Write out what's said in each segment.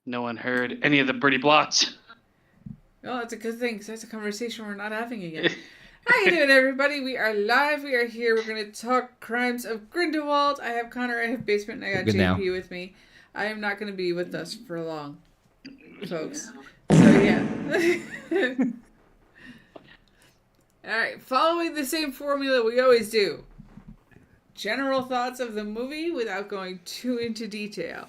No one heard any of the pretty plots. Well, it's a good thing because that's a conversation we're not having again. How you doing, everybody? We are live. We are here. We're going to talk Crimes of Grindlewald. I have Connor, I have Basement, and I got JP with me. I am not going to be with us for long, folks. So, yeah. Alright, following the same formula we always do. General thoughts of the movie without going too into detail.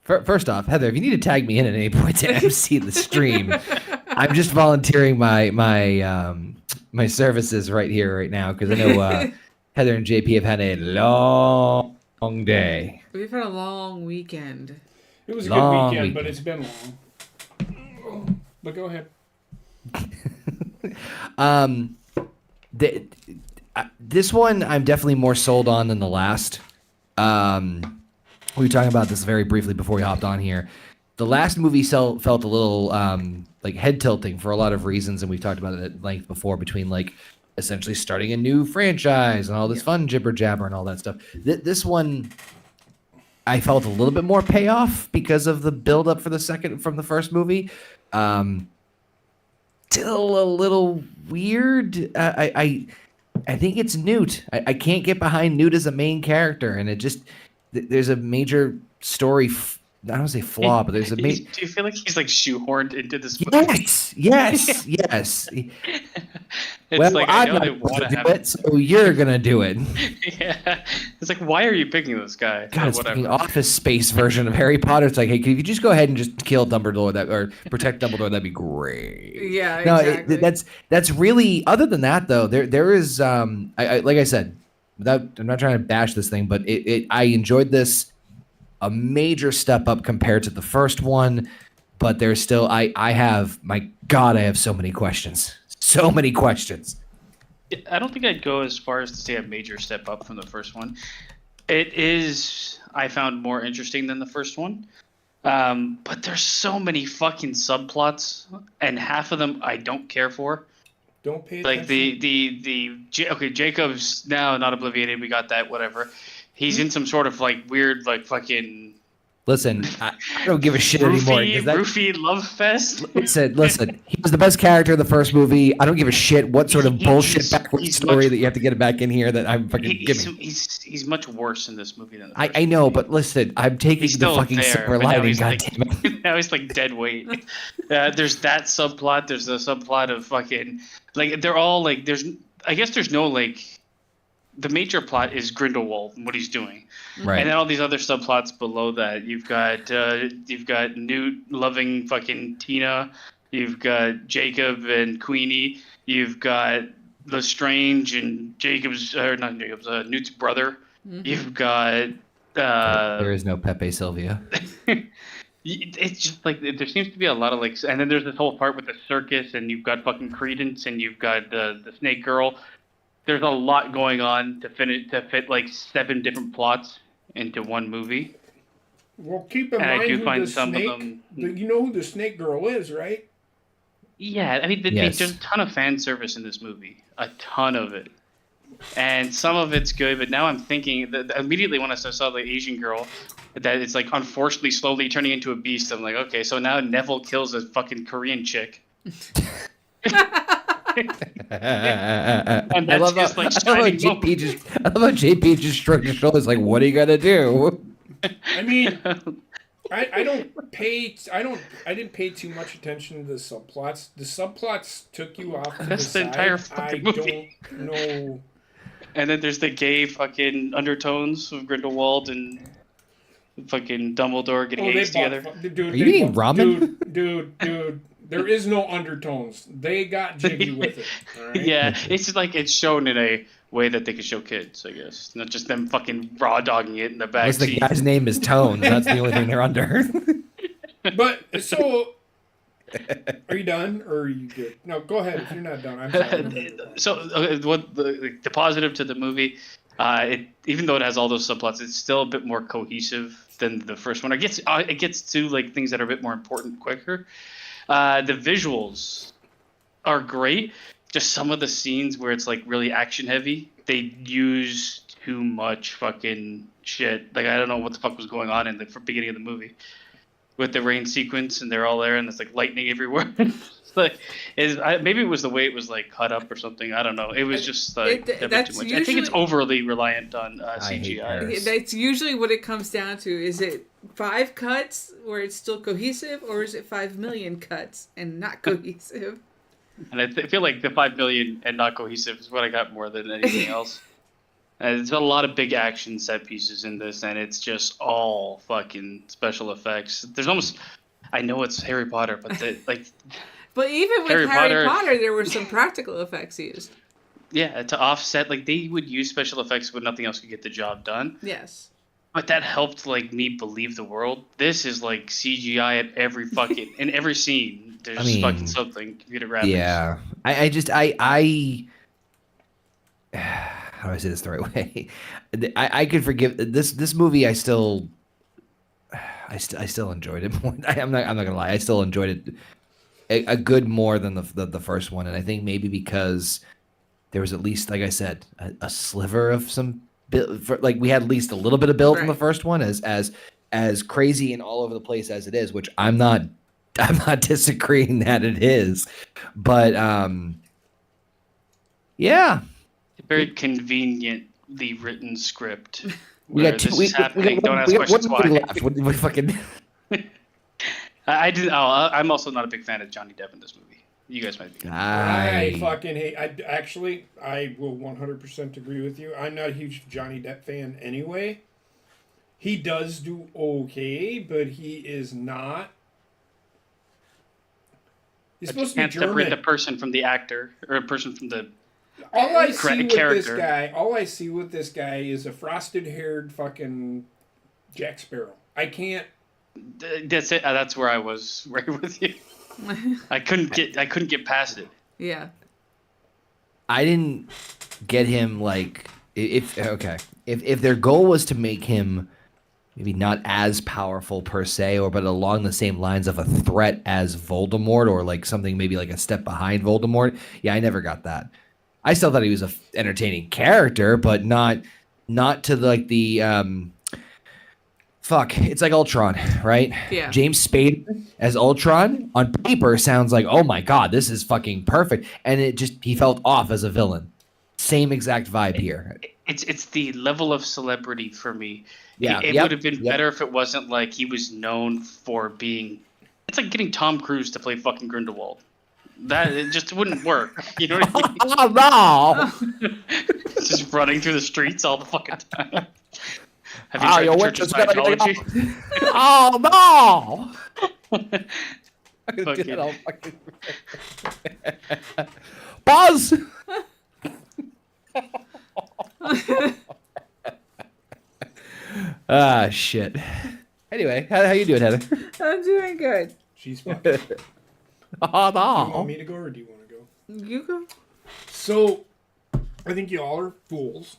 First off, Heather, if you need to tag me in at any point to MC the stream, I'm just volunteering my services right here, right now, because I know Heather and JP have had a long day. We've had a long weekend. It was a good weekend, but it's been long. But go ahead. This one I'm definitely more sold on than the last. We were talking about this very briefly before we hopped on here. The last movie felt a little like head tilting for a lot of reasons, and we've talked about it at length before, between like essentially starting a new franchise and all this fun jibber jabber and all that stuff. This one, I felt a little bit more payoff because of the build up for from the first movie. Still a little weird. I think it's Newt. I can't get behind Newt as a main character, and it just there's a major story. I don't want to say flaw, but there's a major. Do you feel like he's like shoehorned into this movie? Yes. It's well, like, I'm not going to do it, so you're going to do it. Yeah. It's like, why are you picking this guy? God, it's fucking Office Space version of Harry Potter. It's like, hey, could you just go ahead and just kill Dumbledore or protect Dumbledore? That'd be great. Yeah, no, exactly. That's really, other than that, though, there is, like I said, I'm not trying to bash this thing, but I enjoyed this a major step up compared to the first one, but there's still, I have so many questions. So many questions. I don't think I'd go as far as to say a major step up from the first one. It is, I found, more interesting than the first one. But there's so many fucking subplots, and half of them I don't care for. Don't pay attention. Like Jacob's now not obliviated. We got that, whatever. He's in some sort of like weird, like fucking. Listen, I don't give a shit anymore. Roofie love fest. Listen, he was the best character in the first movie. I don't give a shit what sort of bullshit backwards story that you have to get back in here that I'm fucking giving. He's much worse in this movie than the first I know, but listen, I'm taking the fucking silver lining, goddammit. Now he's like dead weight. There's that subplot. There's the subplot of fucking, like, they're all like, I guess there's no like, the major plot is Grindelwald and what he's doing, right? And then all these other subplots below that. You've got Newt loving fucking Tina. You've got Jacob and Queenie. You've got Lestrange and Newt's brother. Mm-hmm. You've got there is no Pepe Sylvia. It's just like there seems to be a lot of like, and then there's this whole part with the circus, and you've got fucking Credence, and you've got the Snake Girl. There's a lot going on to fit like 7 different plots into one movie. Well, keep in mind who the snake. You know who the Snake Girl is, right? Yeah, I mean, there's a ton of fan service in this movie, a ton of it, and some of it's good. But now I'm thinking that immediately when I saw the Asian girl, that it's like unfortunately slowly turning into a beast. I'm like, okay, so now Neville kills a fucking Korean chick. And I love how JP just shrugged his shoulders like, what are you gonna do? I mean, I didn't pay too much attention to the subplots. The subplots took you off to That's the the entire fucking movie. I don't know. And then there's the gay fucking undertones of Grindelwald and fucking Dumbledore getting eggs together. Dude, are you eating ramen? Dude. There is no undertones. They got jiggy with it. All right? Yeah, it's just like it's shown in a way that they could show kids, I guess. Not just them fucking raw dogging it in the back. The guy's name is Tones. That's the only thing they're under. But so, are you done or are you good? No, go ahead. If you're not done, I'm sorry. So, what the positive to the movie? Even though it has all those subplots, it's still a bit more cohesive than the first one. It gets to like things that are a bit more important quicker. The visuals are great. Just some of the scenes where it's like really action heavy, they used too much fucking shit. Like I don't know what the fuck was going on in the beginning of the movie with the rain sequence, and they're all there, and there's like lightning everywhere. Like, maybe it was the way it was like cut up or something. I don't know. It was just like too much. Usually, I think it's overly reliant on CGI. That's usually what it comes down to. Is it 5 cuts where it's still cohesive, or is it 5 million cuts and not cohesive? And I feel like the 5 million and not cohesive is what I got more than anything else. And there's a lot of big action set pieces in this, and it's just all fucking special effects. There's almost, I know it's Harry Potter, but But even with Harry Potter, there were some practical effects used. Yeah, to offset, like they would use special effects when nothing else could get the job done. Yes. But that helped like me believe the world. This is like CGI at every fucking in every scene. There's fucking something computer graphics. Yeah, I how do I say this the right way? I could forgive this movie. I still enjoyed it more. I'm not gonna lie. I still enjoyed it a good more than the first one, and I think maybe because there was at least, like I said, a sliver of some like we had at least a little bit of build in the first one, as crazy and all over the place as it is, which I'm not disagreeing that it is, but yeah, a very conveniently written script. Where this is happening. Don't ask questions why. What fucking. I'm also not a big fan of Johnny Depp in this movie. You guys might be. I fucking hate. I will 100% agree with you. I'm not a huge Johnny Depp fan anyway. He does do okay, but he is not. He's supposed to be German. Separate the person from the actor, or a person from the all I see with this guy is a frosted-haired fucking Jack Sparrow. I can't. That's it. That's where I was right with you. I couldn't get past it. Yeah. I didn't get him like if their goal was to make him maybe not as powerful per se, but along the same lines of a threat as Voldemort, or like something maybe like a step behind Voldemort. Yeah, I never got that. I still thought he was a entertaining character, but not to like the fuck. It's like Ultron, right? Yeah. James Spader as Ultron on paper sounds like, oh my god, this is fucking perfect, and he felt off as a villain. Same exact vibe here. It's the level of celebrity for me. Yeah, it would have been better if it wasn't like he was known for being. It's like getting Tom Cruise to play fucking Grindelwald. That it just wouldn't work. You know what I mean? Oh no! Just running through the streets all the fucking time. Have you tried the Church of Scientology? Oh no! Buzz. Ah, shit. Anyway, how you doing, Heather? I'm doing good. She's fucking. Oh, no. Do you want me to go, or do you want to go? You go. So, I think you all are fools.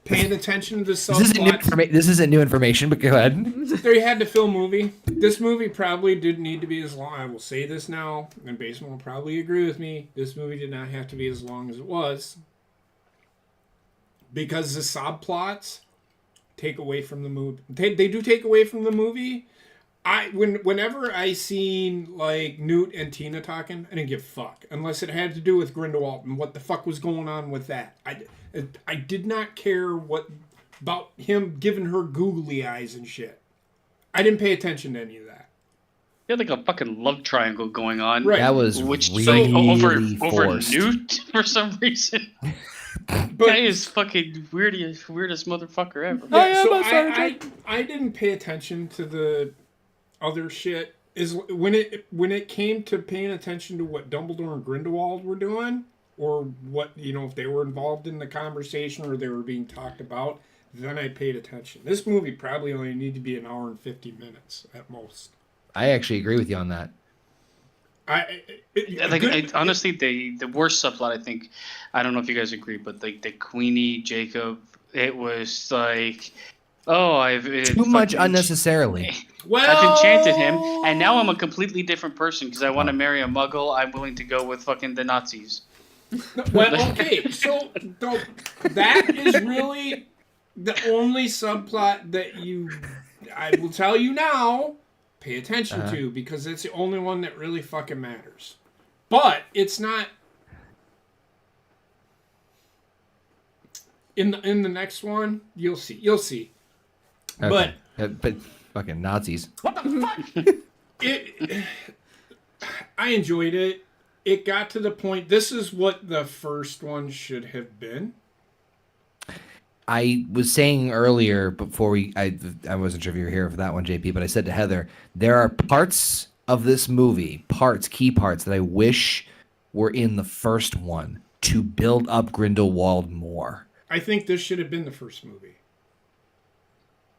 Paying attention to the subplot. This isn't new information, but go ahead. They had to fill movie. This movie probably didn't need to be as long. I will say this now, and Basement will probably agree with me. This movie did not have to be as long as it was. Because the subplots take away from the movie. They do take away from the movie. Whenever I seen like Newt and Tina talking, I didn't give a fuck unless it had to do with Grindelwald and what the fuck was going on with that. I did not care about him giving her googly eyes and shit. I didn't pay attention to any of that. You had like a fucking love triangle going on. Right. That was really over forced. Newt for some reason. But guy is fucking weirdest motherfucker ever. Yeah, so I didn't pay attention to the other shit. Is when it came to paying attention to what Dumbledore and Grindelwald were doing, or what, if they were involved in the conversation or they were being talked about, then I paid attention. This movie probably only needed to be an hour and 50 minutes at most. I actually agree with you on that. Honestly, the worst subplot, I think, I don't know if you guys agree, but like the Queenie Jacob, it was like, too much unnecessarily. Well, I've enchanted him, and now I'm a completely different person because I want to marry a Muggle. I'm willing to go with fucking the Nazis. Well, okay, so that is really the only subplot that I will tell you now, pay attention to, because it's the only one that really fucking matters. But it's not in the next one. You'll see. Okay. But fucking Nazis. What the fuck? I enjoyed it. It got to the point. This is what the first one should have been. I was saying earlier before I wasn't sure if you were here for that one, JP, but I said to Heather, there are parts of this movie, key parts that I wish were in the first one to build up Grindelwald more. I think this should have been the first movie.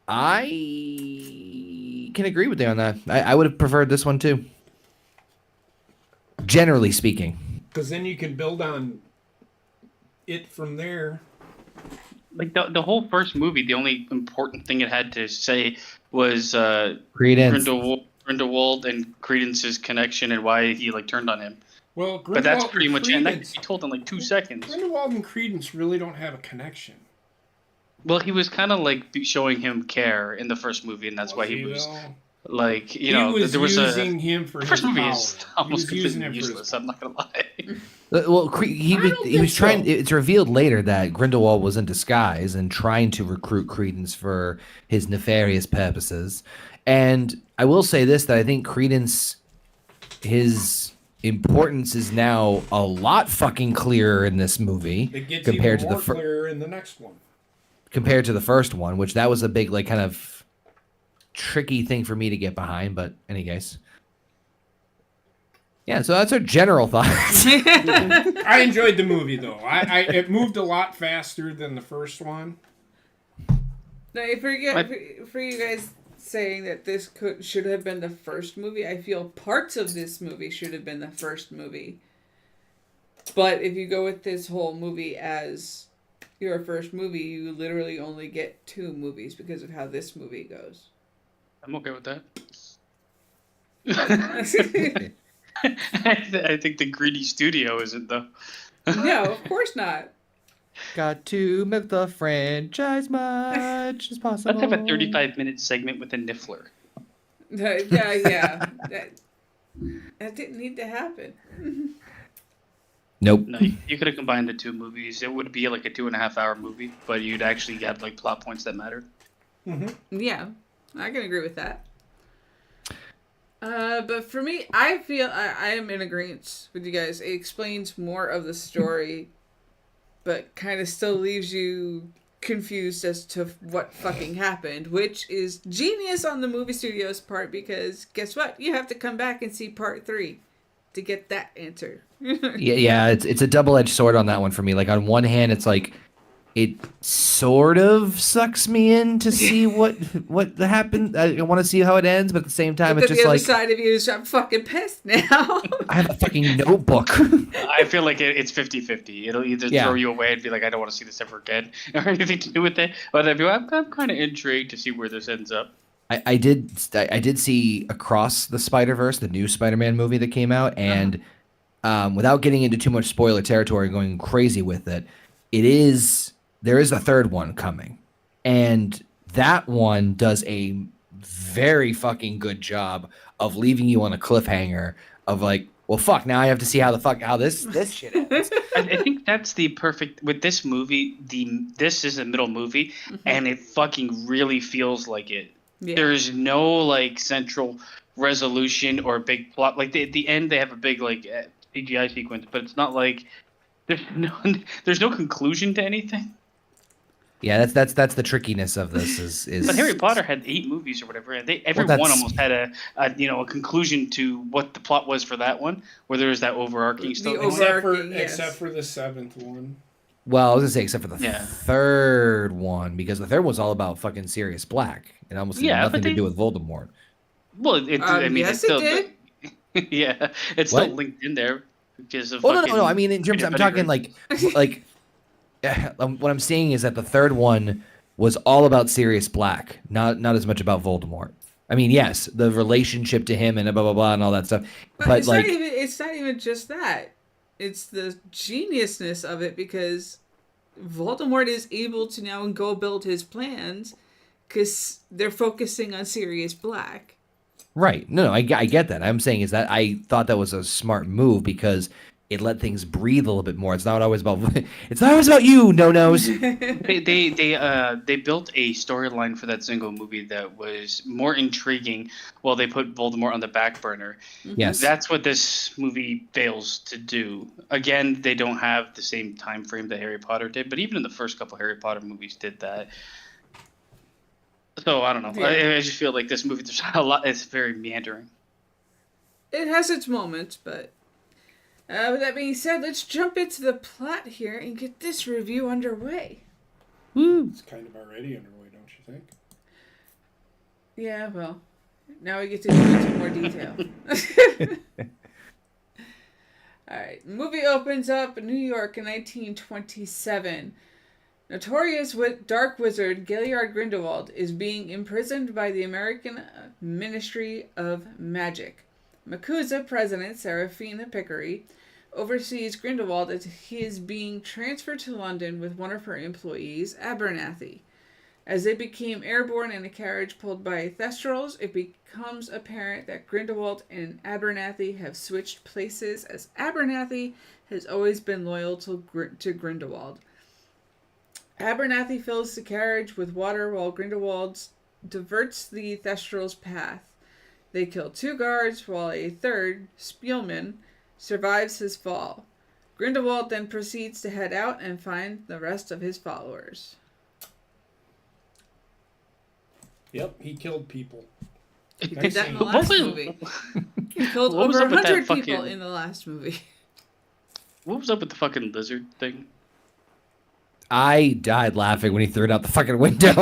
I can agree with you on that. I would have preferred this one too. Generally speaking. Because then you can build on it from there. Like the whole first movie, the only important thing it had to say was Grindelwald and Credence's connection and why he like turned on him. Well, but that's pretty much it. And that could be told in like 2 seconds. Grindelwald and Credence really don't have a connection. Well, he was kind of like showing him care in the first movie, and that's why he was like, there was using him for the first his movie power. is almost completely useless. useless. I'm not gonna lie. Well, he was trying. So. It's revealed later that Grindelwald was in disguise and trying to recruit Credence for his nefarious purposes. And I will say this: that I think Credence, his importance is now a lot fucking clearer in this movie compared to clearer in the next one. Compared to the first one, which that was a big like kind of tricky thing for me to get behind. But any case. Yeah, so that's our general thoughts. I enjoyed the movie, though. It moved a lot faster than the first one. Now, for you guys saying that this should have been the first movie, I feel parts of this movie should have been the first movie. But if you go with this whole movie as your first movie, you literally only get 2 movies because of how this movie goes. I'm okay with that. I think the greedy studio isn't, though. No, of course not. Got to make the franchise much as possible. Let's have a 35-minute segment with a Niffler. Yeah. That didn't need to happen. Nope. No, you could have combined the 2 movies. It would be like a 2.5-hour movie, but you'd actually have like plot points that mattered. Mm-hmm. Yeah, I can agree with that. But for me, I feel I am in agreement with you guys. It explains more of the story, but kind of still leaves you confused as to what fucking happened, which is genius on the movie studio's part, because guess what? You have to come back and see part 3 to get that answer. yeah, it's a double-edged sword on that one for me. Like on one hand, it's like it sort of sucks me in to see what happened. I want to see how it ends, but at the same time, it's just the like other side of you is I'm fucking pissed now. I have a fucking notebook. I feel like it's 50-50. It'll either throw you away and be like, I don't want to see this ever again, or anything to do with it, or then be like, I'm kind of intrigued to see where this ends up. I did see Across the Spider-Verse, the new Spider-Man movie that came out, and without getting into too much spoiler territory, going crazy with it, there is a third one coming, and that one does a very fucking good job of leaving you on a cliffhanger of like, well, fuck, now I have to see how this shit ends. I think that's the perfect with this movie. This is a middle movie, and it fucking really feels like it. Yeah. There's no like central resolution or big plot. Like at the end, they have a big like CGI sequence, but it's not like there's no conclusion to anything. Yeah, that's the trickiness of this is. But Harry Potter had 8 movies or whatever, and every one almost had a conclusion to what the plot was for that one, where there was that overarching stuff. Except for the 7th one. Well, I was gonna say except for the third one, because the third one's all about fucking Sirius Black. It almost had nothing to do with Voldemort. Well, I mean, yes, it's still, it did. Yeah, it's still linked in there because of. No. I mean, in terms, I'm talking like. What I'm saying is that the third one was all about Sirius Black, not as much about Voldemort. I mean, yes, the relationship to him and blah blah blah and all that stuff, but it's like it's not even just that. it's the geniusness of it, because Voldemort is able to now go build his plans because they're focusing on Sirius Black. Right. No, I get that. I'm saying is that I thought that was a smart move because it let things breathe a little bit more. It's not always about it's not always about you, no-nos. They built a storyline for that single movie that was more intriguing while they put Voldemort on the back burner. Yes. That's what this movie fails to do. Again, they don't have the same time frame that Harry Potter did, but even in the first couple Harry Potter movies did that. So I don't know. Yeah. I just feel like this movie, there's a lot. It's very meandering. It has its moments, but with that being said, let's jump into the plot here and get this review underway. Woo. It's kind of already underway, don't you think? Yeah, well, now we get to go into more detail. Alright, movie opens up in New York in 1927. Notorious dark wizard Gilliard Grindelwald is being imprisoned by the American Ministry of Magic. MACUSA president Serafina Pickery oversees Grindelwald as he is being transferred to London with one of her employees, Abernathy. As they became airborne in a carriage pulled by Thestrals, it becomes apparent that Grindelwald and Abernathy have switched places, as Abernathy has always been loyal to Grindelwald. Abernathy fills the carriage with water while Grindelwald diverts the Thestrals' path. They kill 2 guards while a third, Spielman, survives his fall. Grindelwald then proceeds to head out and find the rest of his followers. Yep, he killed people. He did that in the last movie. He killed What was over up with that 100 people fucking- in the last movie. What was up with the fucking lizard thing? I died laughing when he threw it out the fucking window.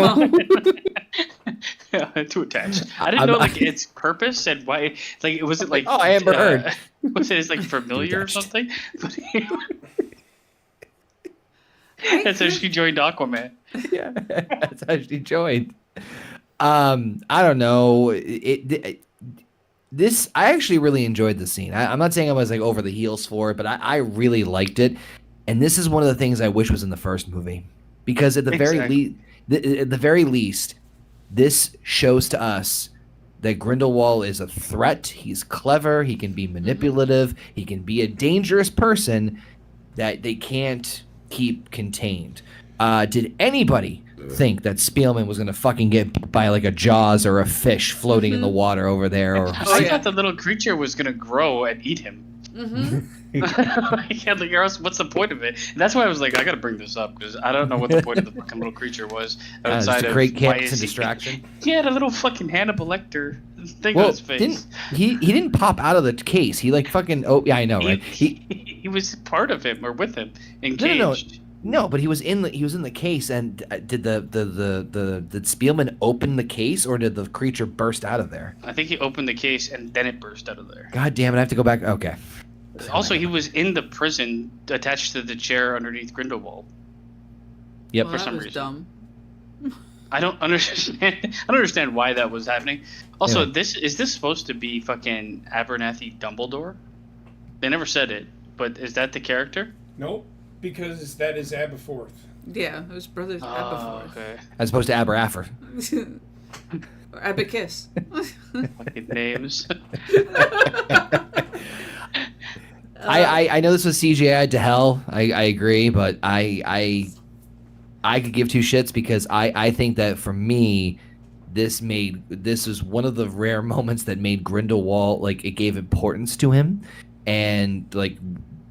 Too attached. I didn't know like its purpose and why. Like, was it like? Oh, Amber Heard. Was it like familiar or something? That's how she joined Aquaman. Yeah, that's how she joined. I don't know. This I actually really enjoyed the scene. I'm not saying I was like over the heels for it, but I really liked it. And this is one of the things I wish was in the first movie, because at the very least, this shows to us that Grindelwald is a threat. He's clever. He can be manipulative. He can be a dangerous person that they can't keep contained. Did anybody think that Spielman was going to fucking get by like a Jaws or a fish floating in the water over there? Or I thought the little creature was going to grow and eat him. What's the point of it? And that's why I was like, I gotta bring this up because I don't know what the point of the fucking little creature was outside of great chaos and distraction. He had a little fucking Hannibal Lecter thing on his face. He didn't pop out of the case. He like fucking I know, right? He was part of him or with him engaged. No, but he was in the case. And did did Spielman open the case, or did the creature burst out of there? I think he opened the case and then it burst out of there. God damn it! I have to go back. Okay. Also, he was in the prison attached to the chair underneath Grindelwald. Yep. Well, for some reason. Dumb. I don't understand why that was happening. Also, is this supposed to be fucking Abernathy Dumbledore? They never said it, but is that the character? Nope, because that is Aberforth. Yeah, it was brothers Aberforth. Okay. As opposed to Aberaffer. Or Abacus. Fucking names. I know this was CGI'd to hell. I agree, but I could give two shits because I think that for me, this was one of the rare moments that made Grindelwald, like, it gave importance to him and like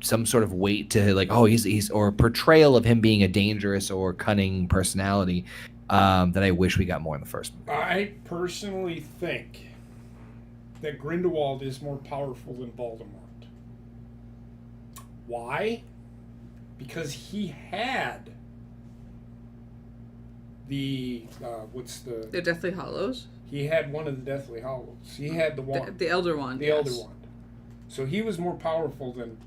some sort of weight to like, oh, he's or a portrayal of him being a dangerous or cunning personality that I wish we got more in the first movie. I personally think that Grindelwald is more powerful than Voldemort. Why? Because he had the the Deathly Hallows. He had one of the Deathly Hallows. He had the wand. The Elder Wand. The Elder Wand. So he was more powerful than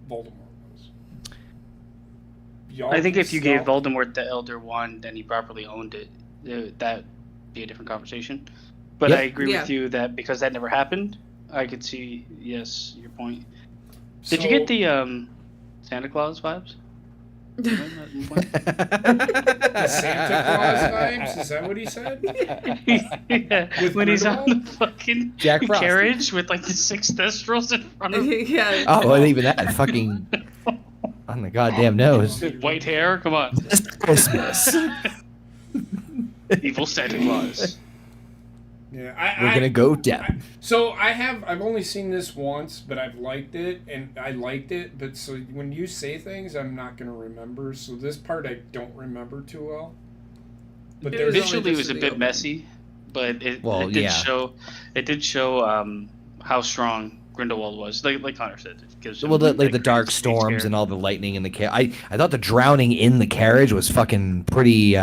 Voldemort was. I think if you gave Voldemort the Elder Wand and he properly owned it, that'd be a different conversation. But I agree with you that because that never happened, I could see, yes, your point. Did you get the Santa Claus vibes? The Santa Claus vibes? Is that what he said? Yeah, when he's on the fucking Jack Frost. carriage with like the 6 thestrals in front of him. Yeah. Oh, and even that fucking on the goddamn nose. White hair, come on. Christmas. Evil Santa Claus. Yeah, We're gonna go down. So I've only seen this once, but I've liked it, and I liked it. But so when you say things, I'm not gonna remember. So this part I don't remember too well. But It was visually, it was a the bit opening. messy, but it did show how strong Grindelwald was. Like Connor said, it gives him, Well, the dark great storms scare. and all the lightning in the carriage. I thought the drowning in the carriage was fucking pretty.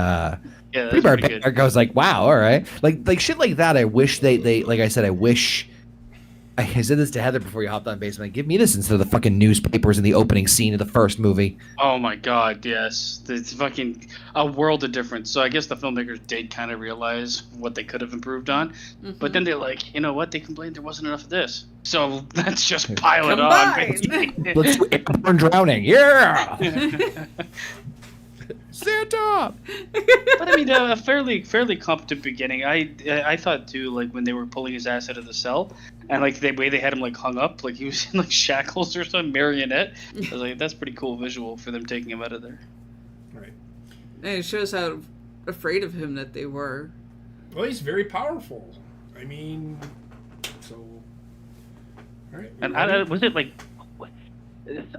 Yeah, Pretty that's pretty good. barbaric. I was like, wow, all right. Like shit like that. I wish they like I said, I wish. I said this to Heather before you hopped on Basement. Give me this instead of the fucking newspapers in the opening scene of the first movie. Oh my god, yes. It's fucking a world of difference. So I guess the filmmakers did kind of realize what they could have improved on. But then they're like, you know what? They complained there wasn't enough of this. So let's just pile it on. baby. Let's do airborne drowning. Yeah. Santa. But I mean, a fairly competent beginning. I thought too, like when they were pulling his ass out of the cell, and like the way they had him like hung up, like he was in like shackles or some marionette. I was like, that's pretty cool visual for them taking him out of there. Right. And it shows how afraid of him that they were. Well, he's very powerful. I mean, so. All right. And was it like?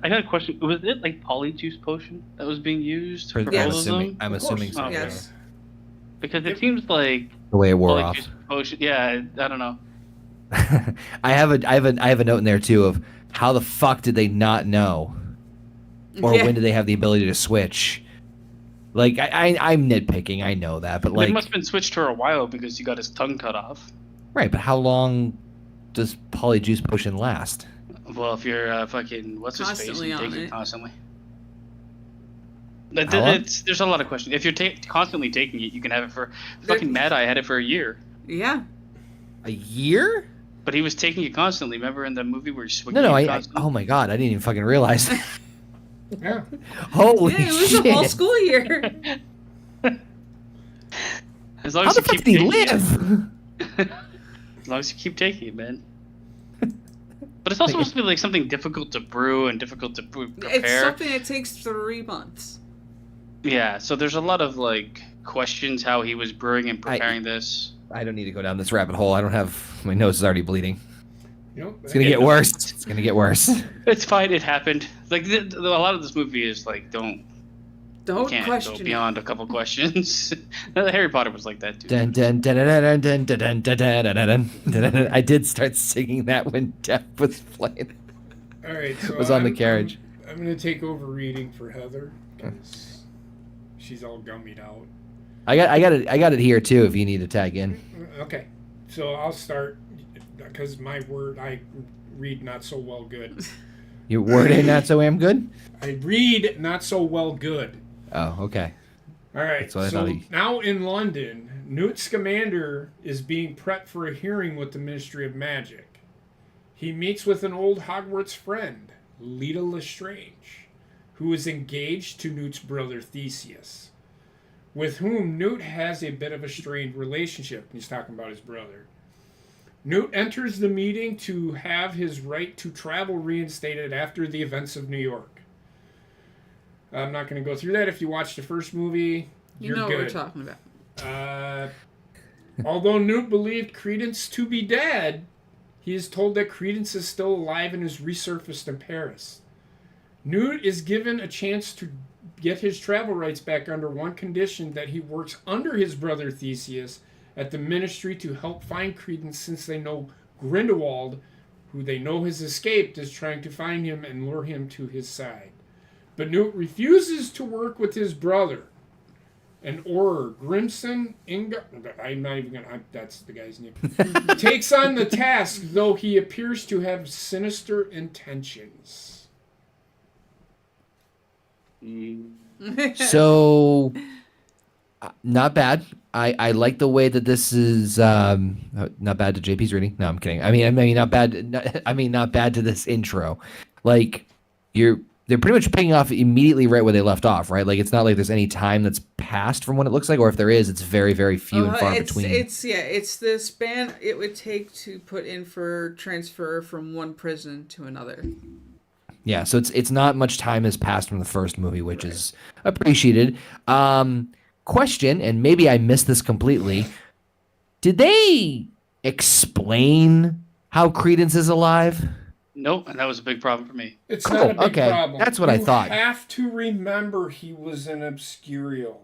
I got a question. Was it like polyjuice potion that was being used for both of them? I'm assuming so. Oh, Yes. Because it seems like The way it wore off. polyjuice potion. Yeah, I don't know. I have a note in there too of how the fuck did they not know, or Yeah. when did they have the ability to switch? Like I'm nitpicking, I know that, but like it must have been switched for a while because he got his tongue cut off. right, but how long does polyjuice potion last? Well, if you're fucking what's his face, Constantly you on take it it. constantly. How long? There's a lot of questions. If you're constantly taking it, you can have it for fucking Mad Eye had it for a year, Yeah. A year? but he was taking it constantly. Remember in the movie where he's swinging No, it I constantly? oh my god, I didn't even fucking realize. Yeah. Holy Yeah, it was shit! a whole school year. As long How as the you fuck keep did he taking it. live? As long as you keep taking it, man. But it's also supposed to be like something difficult to brew and difficult to prepare. It's something that takes 3 months. Yeah, so there's a lot of like questions how he was brewing and preparing this. I don't need to go down this rabbit hole. I don't have my nose is already bleeding. You know, It's gonna get worse. It's gonna get worse. It's fine. It happened. Like a lot of this movie is like Don't can't question go it. beyond a couple questions. Harry Potter was like that too. Dun, dun, dun, dun, dun, dun, dun, dun, dun, dun, dun, dun, dun. I did start singing that when Jeff was playing. All right. So Was on the carriage. I'm going to take over reading for Heather because she's all gummied out. I got it here too. If you need to tag in. Okay. So I'll start because I read not so well good. Your word ain't not so am good. I read not so well good. Oh, okay. All right. That's what I So thought he- now in London, Newt Scamander is being prepped for a hearing with the Ministry of Magic. He meets with an old Hogwarts friend, Lita Lestrange, who is engaged to Newt's brother Theseus, with whom Newt has a bit of a strained relationship. He's talking about his brother. Newt enters the meeting to have his right to travel reinstated after the events of New York. I'm not going to go through that. If you watched the first movie, You you're know good. what we're talking about. Although Newt believed Credence to be dead, he is told that Credence is still alive and is resurfaced in Paris. Newt is given a chance to get his travel rights back under one condition, that he works under his brother Theseus at the Ministry to help find Credence, since they know Grindelwald, who they know has escaped, is trying to find him and lure him to his side. But Newt refuses to work with his brother. An Auror, Grimson I'm not even gonna. That's the guy's name. Takes on the task, though he appears to have sinister intentions. So, not bad. I like the way that this is not bad to JP's reading. No, I'm kidding. I mean not bad. Not bad to this intro. like they're pretty much paying off immediately right where they left off, right? Like it's not like there's any time that's passed from what it looks like, or if there is, it's very, very few and far between. It's the span it would take to put in for transfer from one prison to another. Yeah, so it's not much time has passed from the first movie, which is appreciated. Question, and maybe I missed this completely. Did they explain how Credence is alive? Nope, and that was a big problem for me. It's not a big problem. That's what I thought. You have to remember he was an obscurial.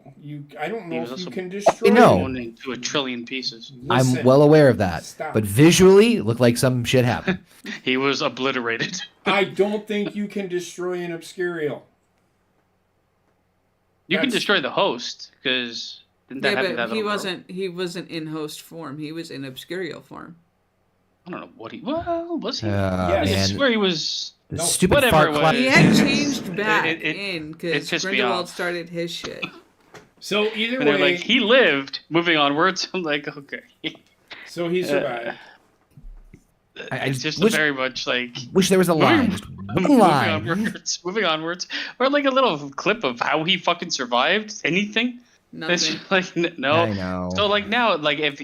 I don't know if you can destroy him into a trillion pieces. Listen, I'm well aware of that. Stop. But visually, it looked like some shit happened. He was obliterated. I don't think you can destroy an obscurial. You can destroy the host, because didn't that happen to that he wasn't in host form. He was in obscurial form. I don't know what was he? Yes. I swear he was. Stupid whatever fart clap. He had changed back in because Grindelwald started his shit. So either way, they're like, he lived. Moving onwards, I'm like, okay. So he survived. It's just very much like. Wish there was a line. Moving onwards, or like a little clip of how he fucking survived. Anything. Nothing. Like no. I know. So like now, like if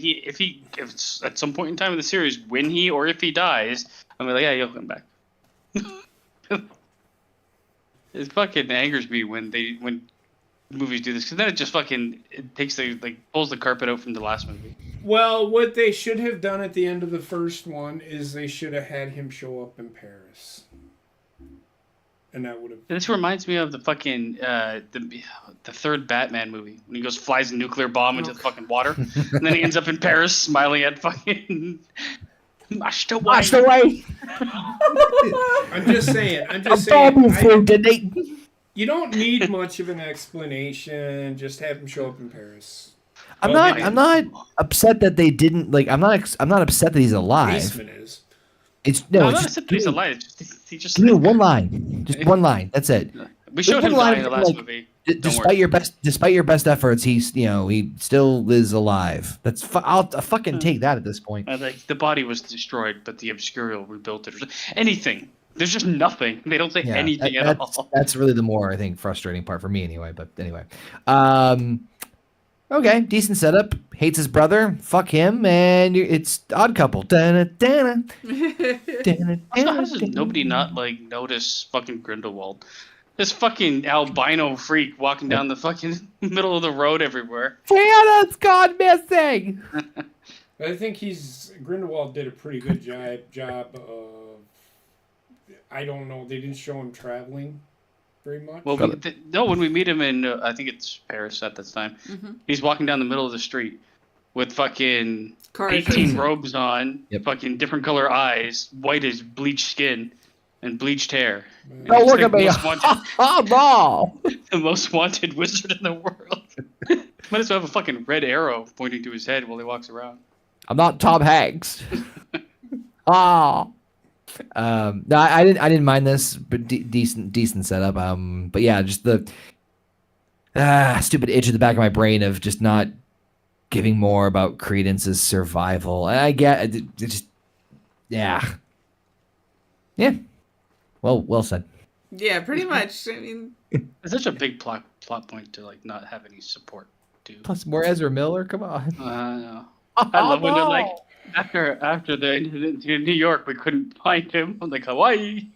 at some point in time in the series, when he or if he dies, I'm like, yeah, you'll come back. It fucking angers me when movies do this, because then it just fucking pulls the carpet out from the last movie. Well, what they should have done at the end of the first one is they should have had him show up in Paris. And that would have. This reminds me of the fucking the third Batman movie when he flies a nuclear bomb into the fucking water, and then he ends up in Paris smiling at fucking mashed away. I'm just saying. You don't need much of an explanation. Just have him show up in Paris. I'm not upset that they didn't I'm not upset that he's alive. Baseman is. I'm not upset that he's alive. He just give me one line. Just one line. That's it. We showed him dying in the last movie. Despite your best efforts, he's he still is alive. I'll fucking take that at this point. The body was destroyed, but the obscurial rebuilt it. Or anything. There's just nothing. They don't say anything at all. That's really the more, I think, frustrating part for me anyway. But anyway. Okay, decent setup. Hates his brother. Fuck him. And it's Odd Couple. How does nobody not notice fucking Grindelwald? This fucking albino freak walking down the fucking middle of the road everywhere. Santa's gone missing. I think Grindelwald did a pretty good job of. I don't know. They didn't show him traveling very much. Well, when we meet him in, I think it's Paris at this time, he's walking down the middle of the street with fucking 18 robes on, fucking different color eyes, white as bleached skin, and bleached hair. Oh, look at me. The most wanted wizard in the world. Might as well have a fucking red arrow pointing to his head while he walks around. I'm not Tom Hanks. No, I didn't mind this, but decent setup. But yeah, just the stupid itch at the back of my brain of just not giving more about Credence's survival. And I get it, just yeah. Well said. Yeah, pretty much. I mean, it's such a big plot point to not have any support. Plus more Ezra Miller. Come on. No. I love when they're after the incident in New York, we couldn't find him. I'm like, Hawaii.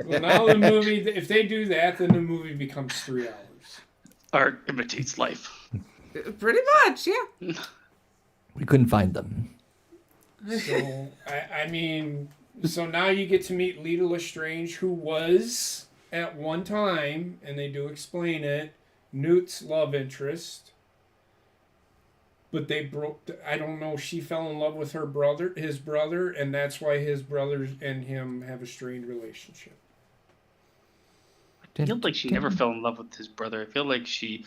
Well, now the movie, if they do that, then the movie becomes 3 hours. Art imitates life. Pretty much, yeah. We couldn't find them. So, I mean, so now you get to meet Lita Lestrange, who was, at one time, and they do explain it, Newt's love interest. But they broke. I don't know. She fell in love with his brother, and that's why his brother and him have a strained relationship. I feel like she never fell in love with his brother. I feel like he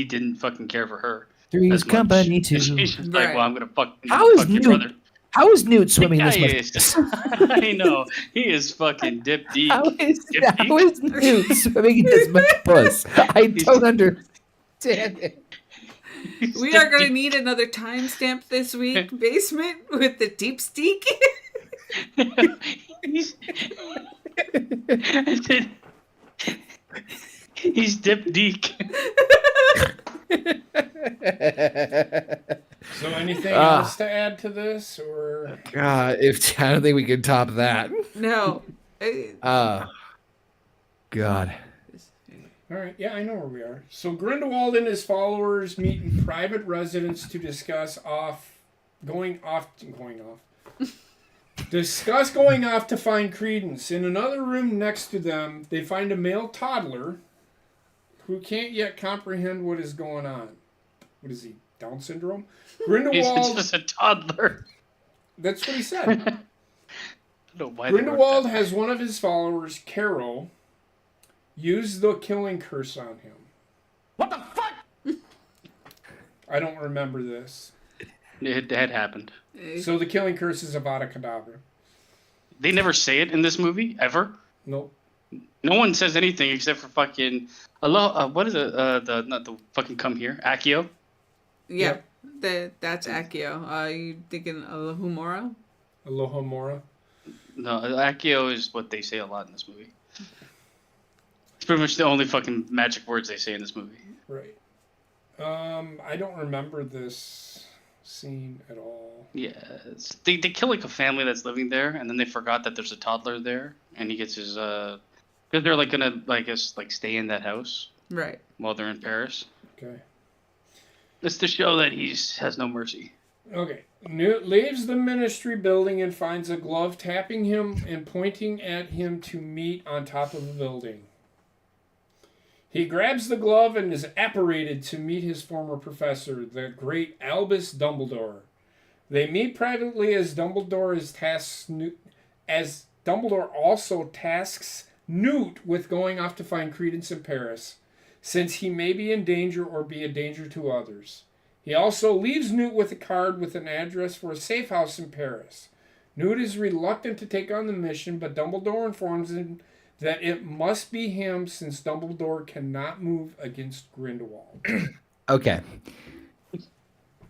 didn't fucking care for her. Three's company too. She's just like, well, I'm gonna fuck your brother. How is Newt swimming this much? I know. He is fucking dip deep. How is Newt swimming this much puss? I don't understand it. We are going to need another timestamp this week, Basement, with the deep steak. He's Dip Deek. So anything else to add to this, or God, I don't think we can top that. No. God. All right, yeah, I know where we are. So Grindlewald and his followers meet in private residence to discuss going off to find Credence. In another room next to them, they find a male toddler who can't yet comprehend what is going on. What is he, Down syndrome? Grindlewald... He's just a toddler. That's what he said. I don't know why Grindlewald has one of his followers, Carol, use the killing curse on him. What the fuck? I don't remember this. It had happened. So the killing curse is Avada Kedavra. They never say it in this movie, ever. Nope. No one says anything except for fucking... what is it? Not the fucking come here. Accio? Yeah, that's Accio. You thinking Alohomora? Alohomora? No, Accio is what they say a lot in this movie. It's pretty much the only fucking magic words they say in this movie. Right. I don't remember this scene at all. Yeah, they kill like a family that's living there, and then they forgot that there's a toddler there, and he gets his because they're like gonna stay in that house right while they're in Paris. Okay. It's to show that he has no mercy. Okay. Newt leaves the ministry building and finds a glove tapping him and pointing at him to meet on top of the building. He grabs the glove and is apparated to meet his former professor, the great Albus Dumbledore. They meet privately as Dumbledore also tasks Newt with going off to find Credence in Paris, since he may be in danger or be a danger to others. He also leaves Newt with a card with an address for a safe house in Paris. Newt is reluctant to take on the mission, but Dumbledore informs him that it must be him since Dumbledore cannot move against Grindelwald. Okay.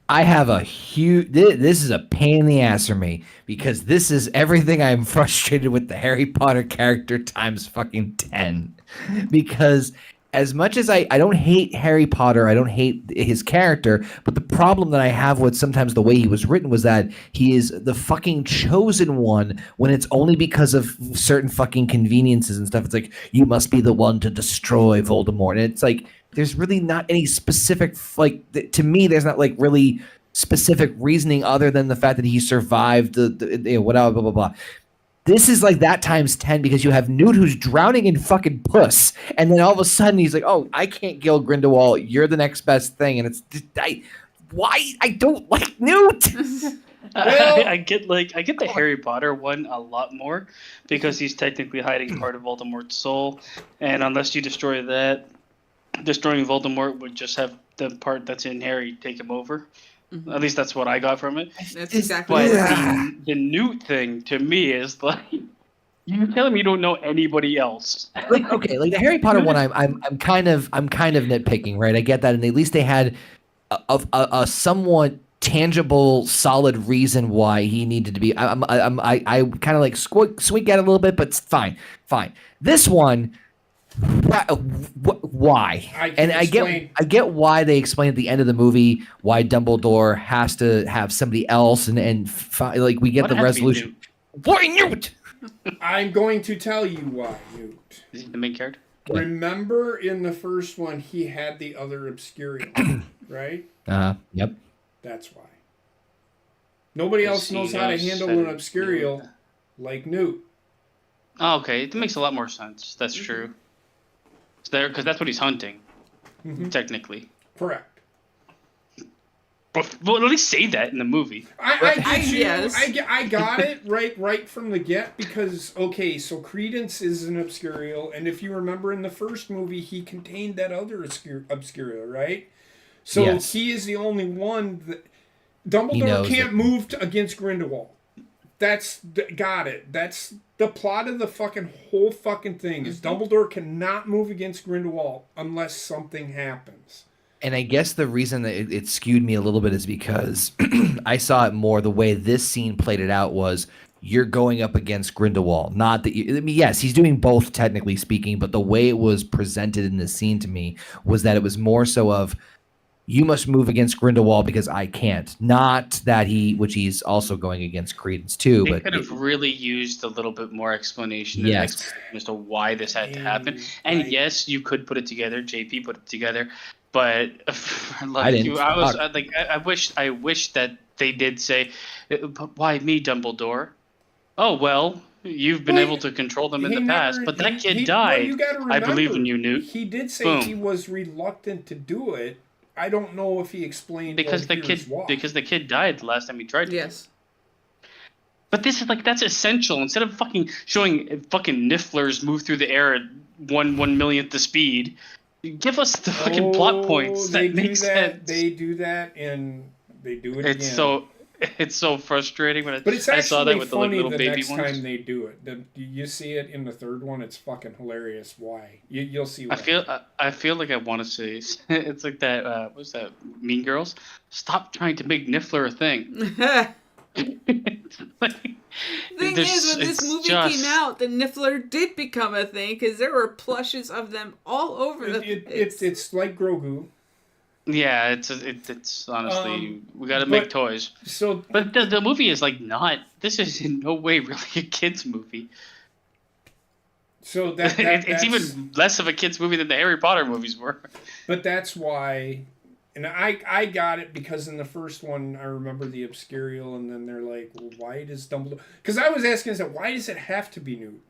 I have a huge... This is a pain in the ass for me, because this is everything I'm frustrated with the Harry Potter character times fucking 10. Because as much as I don't hate Harry Potter, I don't hate his character, but the problem that I have with sometimes the way he was written was that he is the fucking chosen one when it's only because of certain fucking conveniences and stuff. It's like, you must be the one to destroy Voldemort. And it's like, there's really not any specific, to me, there's not like really specific reasoning other than the fact that he survived whatever, blah, blah, blah. This is like that times 10 because you have Newt who's drowning in fucking puss, and then all of a sudden he's like, "Oh, I can't kill Grindelwald. You're the next best thing." And it's why I don't like Newt. I get the Harry Potter one a lot more because he's technically hiding part of Voldemort's soul, and unless you destroy that, destroying Voldemort would just have the part that's in Harry take him over. Mm-hmm. At least that's what I got from it. That's exactly. But the Newt thing to me is like, you're telling me you don't know anybody else. Like the Harry Potter one, I'm kind of nitpicking, right? I get that, and at least they had a somewhat tangible, solid reason why he needed to be. I kind of like squeak at it a little bit, but fine. This one. Why? I get why they explain at the end of the movie why Dumbledore has to have somebody else, and we get the resolution. Why Newt? I'm going to tell you why Newt. Is he the main character? Remember in the first one he had the other Obscurial, right? Yep. That's why. Nobody else knows how to handle an Obscurial like Newt. Oh, okay. It makes a lot more sense. That's true. Because that's what he's hunting, technically. Correct. But at least say that in the movie. I got it right from the get because, okay, so Credence is an Obscurial, and if you remember in the first movie, he contained that other Obscurial, right? So yes. He is the only one that... Dumbledore can't move against Grindelwald. Got it. That's the plot of the whole fucking thing is Dumbledore cannot move against Grindelwald unless something happens. And I guess the reason that it skewed me a little bit is because I saw it more the way this scene played it out was you're going up against Grindelwald. Not that I mean, yes, he's doing both technically speaking, but the way it was presented in the scene to me was that it was more so of, you must move against Grindelwald because I can't. Not that which he's also going against Credence too. They but could have really used a little bit more explanation yes. as to why this had to happen. And yes, you could put it together. JP put it together, but I wish that they did say, "But why me, Dumbledore?" Oh well, you've been able to control them in the past, but that kid died. You gotta remember, I believe in you, Newt. He did say he was reluctant to do it. I don't know if he explained because the kid died the last time he tried to. Yes. But this is that's essential. Instead of fucking showing fucking nifflers move through the air at 1/1,000,000th the speed, give us the fucking plot points that make sense. They do that, and they do it again. It's so frustrating when but it's actually I saw that with funny the little baby next ones. time they do it. You see it in the third one. It's fucking hilarious. Why? You'll see. Why. I feel like I want to say it's like that. What's that? Mean Girls. Stop trying to make Niffler a thing. Thing is, when this movie came out, the Niffler did become a thing because there were plushes of them all over It's like Grogu. Yeah, it's honestly we got to make toys. But the movie is not. This is in no way really a kids movie. So it's even less of a kids movie than the Harry Potter movies were. But that's why, and I got it because in the first one I remember the Obscurial, and then they're like, well, why does Dumbledore? Because I was asking myself, why does it have to be Newt?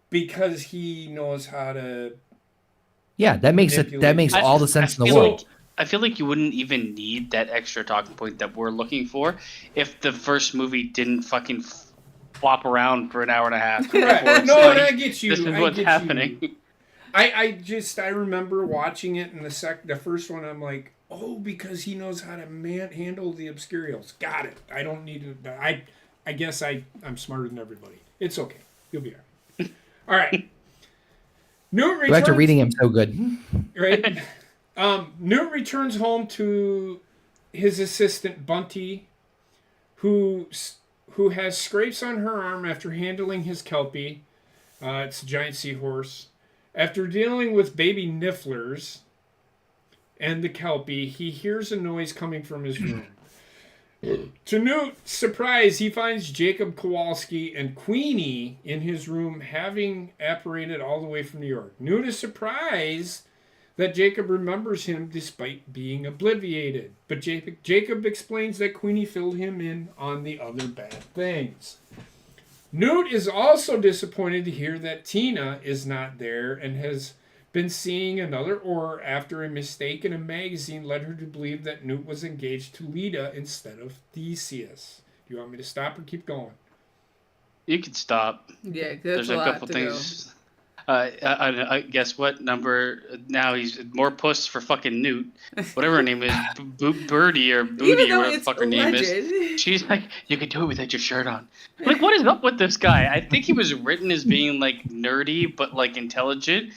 Because he knows how to. Yeah, that makes all the sense in the world. I feel like you wouldn't even need that extra talking point that we're looking for if the first movie didn't fucking flop around for an hour and a half. Right. No, I get you. This is what's happening. I remember watching it in the first one. I'm like, oh, because he knows how to handle the Obscurials. Got it. I don't need to. I guess I'm smarter than everybody. It's okay. You'll be all right. All right. Newt returns. Back to reading him so good. Right. Newt returns home to his assistant Bunty, who has scrapes on her arm after handling his Kelpie. It's a giant seahorse. After dealing with baby Nifflers and the Kelpie, he hears a noise coming from his room. To Newt's surprise, he finds Jacob Kowalski and Queenie in his room, having apparated all the way from New York. Newt is surprised that Jacob remembers him despite being obliviated. But Jacob explains that Queenie filled him in on the other bad things. Newt is also disappointed to hear that Tina is not there and has been seeing another Auror after a mistake in a magazine led her to believe that Newt was engaged to Leda instead of Theseus. Do you want me to stop or keep going? You can stop. Yeah, there's a couple things. I guess what number now? He's more puss for fucking Newt, whatever her name is, Birdie or Booty or whatever the fuck her name is. She's like, you can do it without your shirt on. Like, what is up with this guy? I think he was written as being nerdy but intelligent.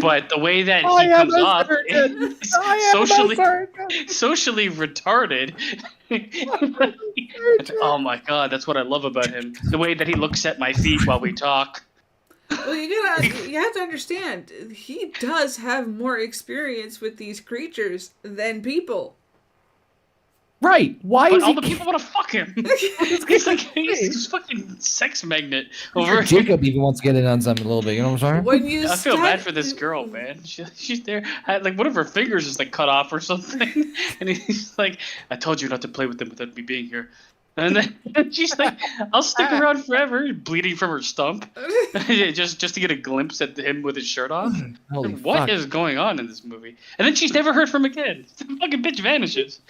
But the way that he comes off is socially retarded. Oh my god, that's what I love about him. The way that he looks at my feet while we talk. Well, you have to understand, he does have more experience with these creatures than people. Right. Why but is all the people want to fuck him? he's a fucking sex magnet over Jacob even wants to get in on something a little bit, you know what I'm saying? I feel bad for this girl, man. She's there. One of her fingers is cut off or something. And he's like, I told you not to play with them without me being here. And then she's like, I'll stick around forever, bleeding from her stump, just to get a glimpse at him with his shirt off. What is going on in this movie? And then she's never heard from again. The fucking bitch vanishes.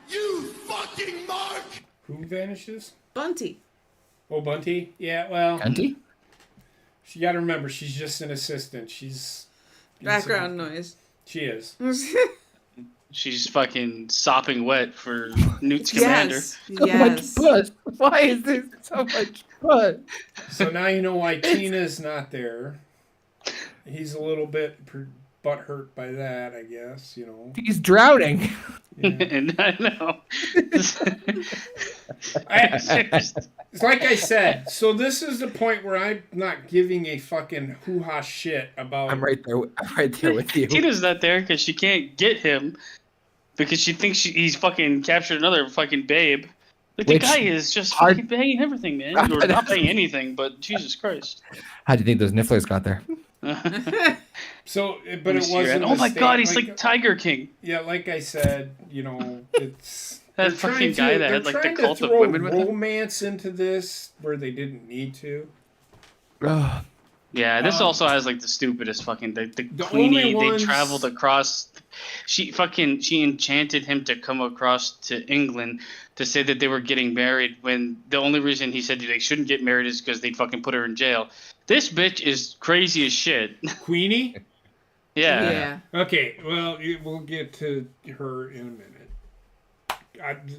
You fucking mark! Who vanishes? Bunty. Oh, Bunty? Yeah, well... Bunty? You gotta remember, she's just an assistant. She's... Background noise. She is. She's fucking sopping wet for Newt's commander. So much puss. Why is there so much puss? So now you know why Tina's not there. He's a little bit butthurt by that, I guess, you know. He's drowning. Yeah. And I know. It's like I said, so this is the point where I'm not giving a fucking hoo-ha shit about... I'm right there with you. Tina's not there because she can't get him because she thinks he's fucking captured another fucking babe. Like, the guy is just fucking banging everything, man. Or not banging anything, but Jesus Christ. How do you think those nifflers got there? So, but it wasn't... Oh my god, he's like Tiger King. Yeah, like I said, you know, it's... That fucking guy that had like the cult of women with him. Romance into this where they didn't need to. Yeah, this also has like the stupidest fucking the Queenie. They traveled across. She enchanted him to come across to England to say that they were getting married. When the only reason he said they shouldn't get married is because they'd fucking put her in jail. This bitch is crazy as shit. Queenie. Yeah. Okay, well, we'll get to her in a minute.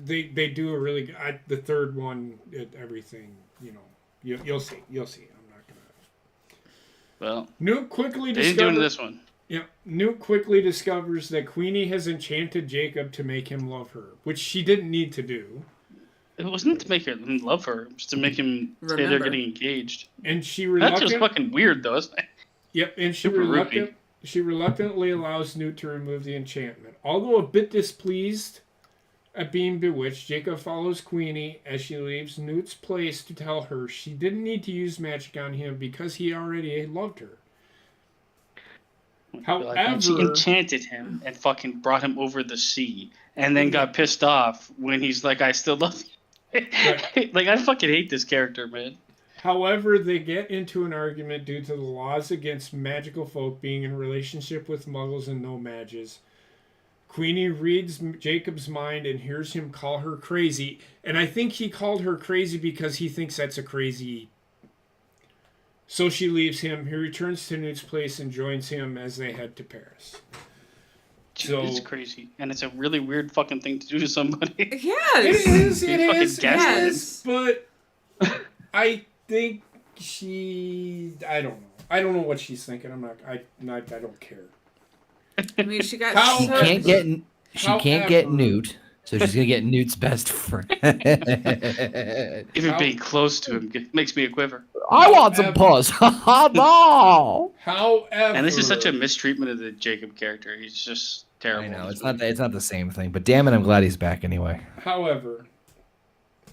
They do a really good... the third one, everything, you know, you'll see. I'm not gonna... Well, Newt quickly they didn't do it in this one. Yeah, Newt quickly discovers that Queenie has enchanted Jacob to make him love her, which she didn't need to do. It wasn't to make him love her, it was to make him say they're getting engaged. And she That's just fucking weird, though, isn't it? Yep, and she reluctantly allows Newt to remove the enchantment. Although a bit displeased at being bewitched, Jacob follows Queenie as she leaves Newt's place to tell her she didn't need to use magic on him because he already loved her. However, she enchanted him and fucking brought him over the sea, and then got pissed off when he's like, "I still love you." Right. Like, I fucking hate this character, man. However, they get into an argument due to the laws against magical folk being in relationship with muggles and no mages. Queenie reads Jacob's mind and hears him call her crazy. And I think he called her crazy because he thinks that's a crazy... So she leaves him. He returns to Newt's place and joins him as they head to Paris. So, it's crazy. And it's a really weird fucking thing to do to somebody. Yes! It is. But I think I don't know. I don't know what she's thinking. I don't care. I mean, she can't get Newt, so she's gonna get Newt's best friend. Even being close to him makes me a quiver. I want some puss. No. However, and this is such a mistreatment of the Jacob character. He's just terrible. I know it's not the same thing, but damn it, I'm glad he's back anyway. However,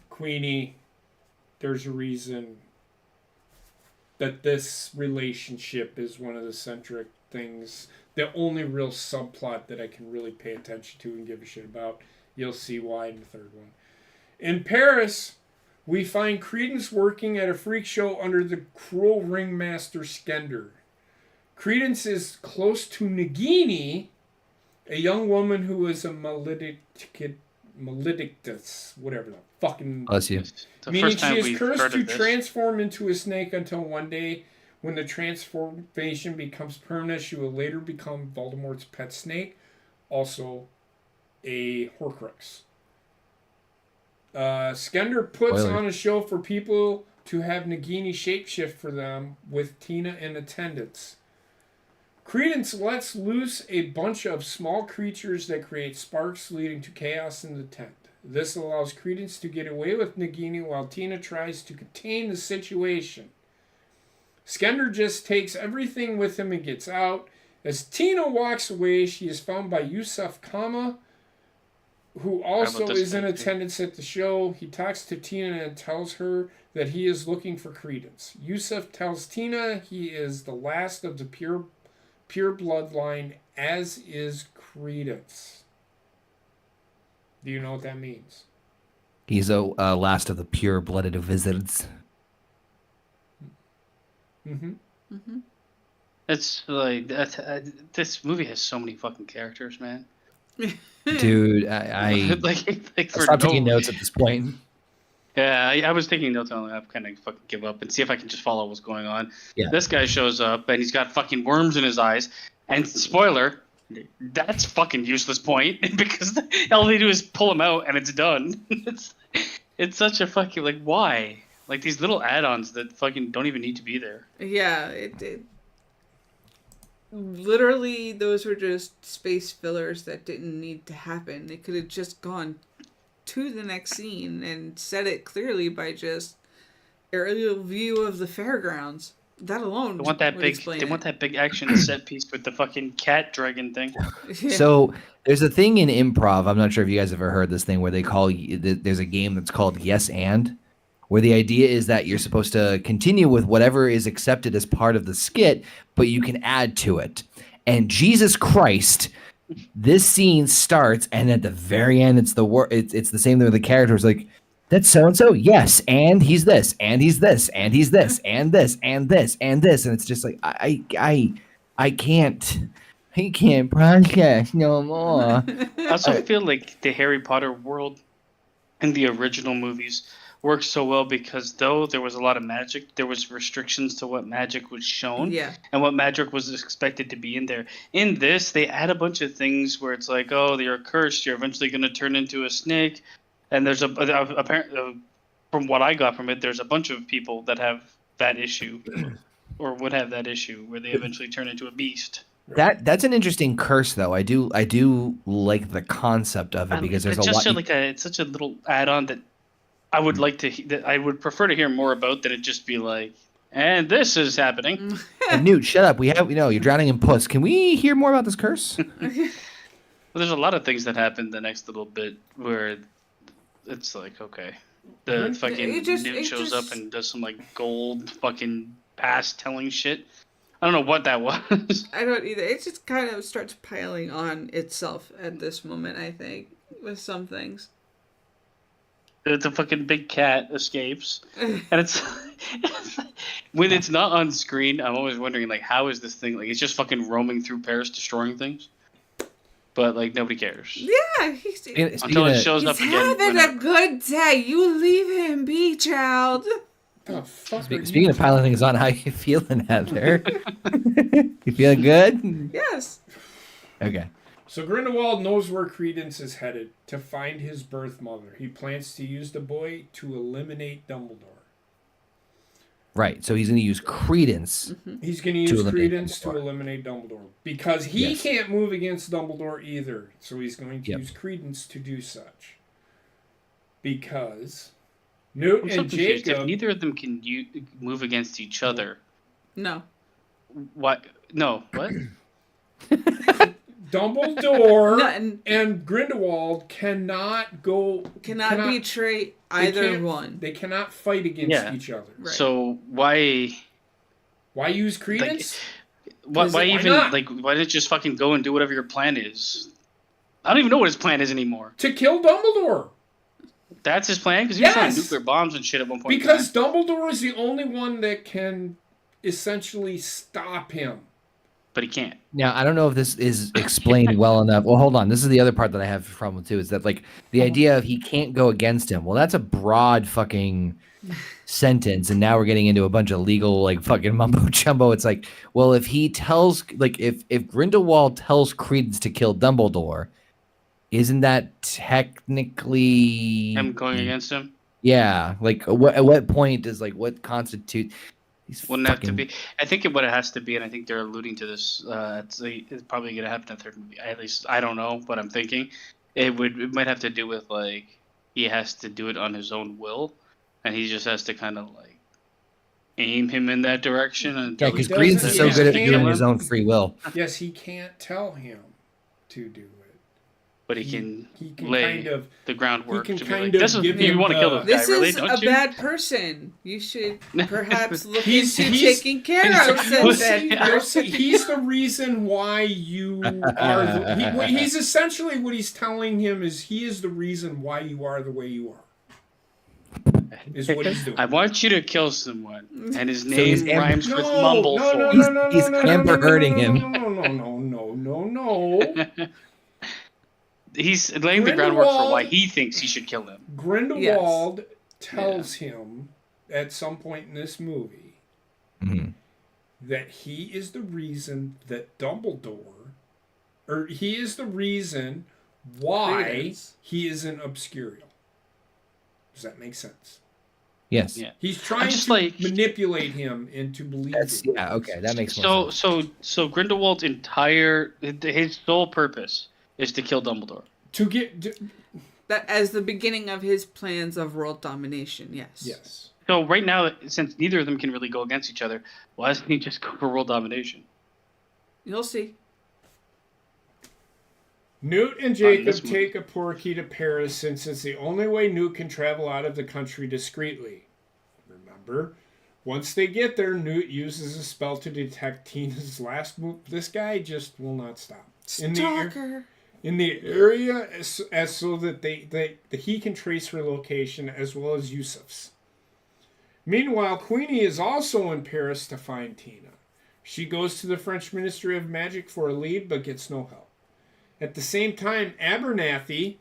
Queenie, there's a reason that this relationship is one of the centric things. The only real subplot that I can really pay attention to and give a shit about. You'll see why in the third one. In Paris, we find Credence working at a freak show under the cruel ringmaster Skender. Credence is close to Nagini, a young woman who is a maledictus, whatever the fucking... Bless you. Meaning she is cursed to transform into a snake until one day, when the transformation becomes permanent, she will later become Voldemort's pet snake, also a Horcrux. Skender puts on a show for people to have Nagini shapeshift for them, with Tina in attendance. Credence lets loose a bunch of small creatures that create sparks, leading to chaos in the tent. This allows Credence to get away with Nagini while Tina tries to contain the situation. Skender just takes everything with him and gets out. As Tina walks away, she is found by Yusuf Kama, who also is in attendance at the show. He talks to Tina and tells her that he is looking for Credence. Yusuf tells Tina he is the last of the pure bloodline, as is Credence. Do you know what that means? He's a last of the pure-blooded wizards. It's like this movie has so many fucking characters, man. Dude, I like stop taking notes at this point. Yeah, I was taking notes on it. I've kind of fucking give up and see if I can just follow what's going on. Yeah. This guy shows up and he's got fucking worms in his eyes. And spoiler, that's fucking useless point because all they do is pull him out and it's done. It's such a fucking like why? Like these little add-ons that fucking don't even need to be there. Yeah, it did. literally, those were just space fillers that didn't need to happen. They could have just gone to the next scene and said it clearly by just aerial view of the fairgrounds. That alone They want that would big. explain They it. want that big action set piece with the fucking cat dragon thing. Yeah. So there's a thing in improv. I'm not sure if you guys have ever heard this thing where they call there's a game that's called Yes and, where the idea is that you're supposed to continue with whatever is accepted as part of the skit, but you can add to it. And Jesus Christ, this scene starts, and at the very end, it's the same thing with the characters. Like, that's so and so, yes, and he's this, and he's this, and he's this, and this, and this, and this, and it's just like I can't broadcast no more. I also feel like the Harry Potter world in the original movies works so well because though there was a lot of magic, there was restrictions to what magic was shown and what magic was expected to be in there. In this, they add a bunch of things where it's like, oh, you're cursed, you're eventually going to turn into a snake, and there's apparently, from what I got from it, there's a bunch of people that have that issue, or would have that issue where they eventually turn into a beast. That's an interesting curse, though. I do like the concept of it because there's a lot. It's such a little add-on that I would like to. That I would prefer to hear more about than it just be like, and this is happening. And Newt, shut up. You're drowning in puss. Can we hear more about this curse? Well, there's a lot of things that happen the next little bit where it's like, okay, the fucking Newt shows up and does some like gold fucking past telling shit. I don't know what that was. I don't either. It just kind of starts piling on itself at this moment, I think, with some things. The fucking big cat escapes, and it's when it's not on screen. I'm always wondering, like, how is this thing? Like, it's just fucking roaming through Paris, destroying things, but like nobody cares. Yeah, until it shows up again. He's having a good day. You leave him be, child. Speaking of piling things on, how you feeling, Heather? You feeling good? Yes. Okay. So Grindelwald knows where Credence is headed to find his birth mother. He plans to use the boy to eliminate Dumbledore. Right. So he's going to use Credence. Mm-hmm. He's going to use Credence to eliminate Dumbledore because he can't move against Dumbledore either. So he's going to use Credence to do such. Because Newt and Jacob, if neither of them can move against each other. No. What? No. What? Dumbledore and Grindelwald cannot betray either one. They cannot fight against each other. Right. So why use Credence? Why didn't you just fucking go and do whatever your plan is? I don't even know what his plan is anymore. To kill Dumbledore. That's his plan? Because he was throwing nuclear bombs and shit at one point. Because Dumbledore is the only one that can essentially stop him. But he can't. Now, I don't know if this is explained well enough. Well, hold on. This is the other part that I have a problem with, too, is that, like, the idea of he can't go against him. Well, that's a broad fucking sentence, and now we're getting into a bunch of legal, like, fucking mumbo-jumbo. It's like, well, if he tells, like, if Grindelwald tells Credence to kill Dumbledore, isn't that technically... him going against him? Yeah. Like, at what point is, like, what constitutes... Wouldn't have to be. I think what it has to be, and I think they're alluding to this. It's probably going to happen in the third movie. At least I don't know, but I'm thinking it might have to do with like he has to do it on his own will, and he just has to kind of like aim him in that direction. And yeah, because Credence is so good at doing his own free will. Yes, he can't tell him to do it. But he can lay kind of the groundwork to be kind like, of give you want to kill this guy, really, don't you? This is a bad person. You should perhaps look into taking care of said person. He's the reason why you are... he's essentially what he's telling him is he is the reason why you are the way you are. Is what he's doing. I want you to kill someone, and his name rhymes with Mumble. He's Amber hurting him. No. He's laying the groundwork for why he thinks he should kill him. Grindelwald tells him at some point in this movie that he is the reason that Dumbledore, or he is the reason why he is in Obscurial. Does that make sense? Yes. Yeah. He's trying to manipulate him into believing. Okay, that makes more sense. So Grindelwald's his sole purpose is to kill Dumbledore. That as the beginning of his plans of world domination. Yes. So right now, since neither of them can really go against each other, why doesn't he just go for world domination? You'll see. Newt and Jacob take a portkey to Paris since it's the only way Newt can travel out of the country discreetly. Remember, once they get there, Newt uses a spell to detect Tina's last move. This guy just will not stop. Stalker. In the area, as so that he can trace her location as well as Yusuf's. Meanwhile, Queenie is also in Paris to find Tina. She goes to the French Ministry of Magic for a lead, but gets no help. At the same time, Abernathy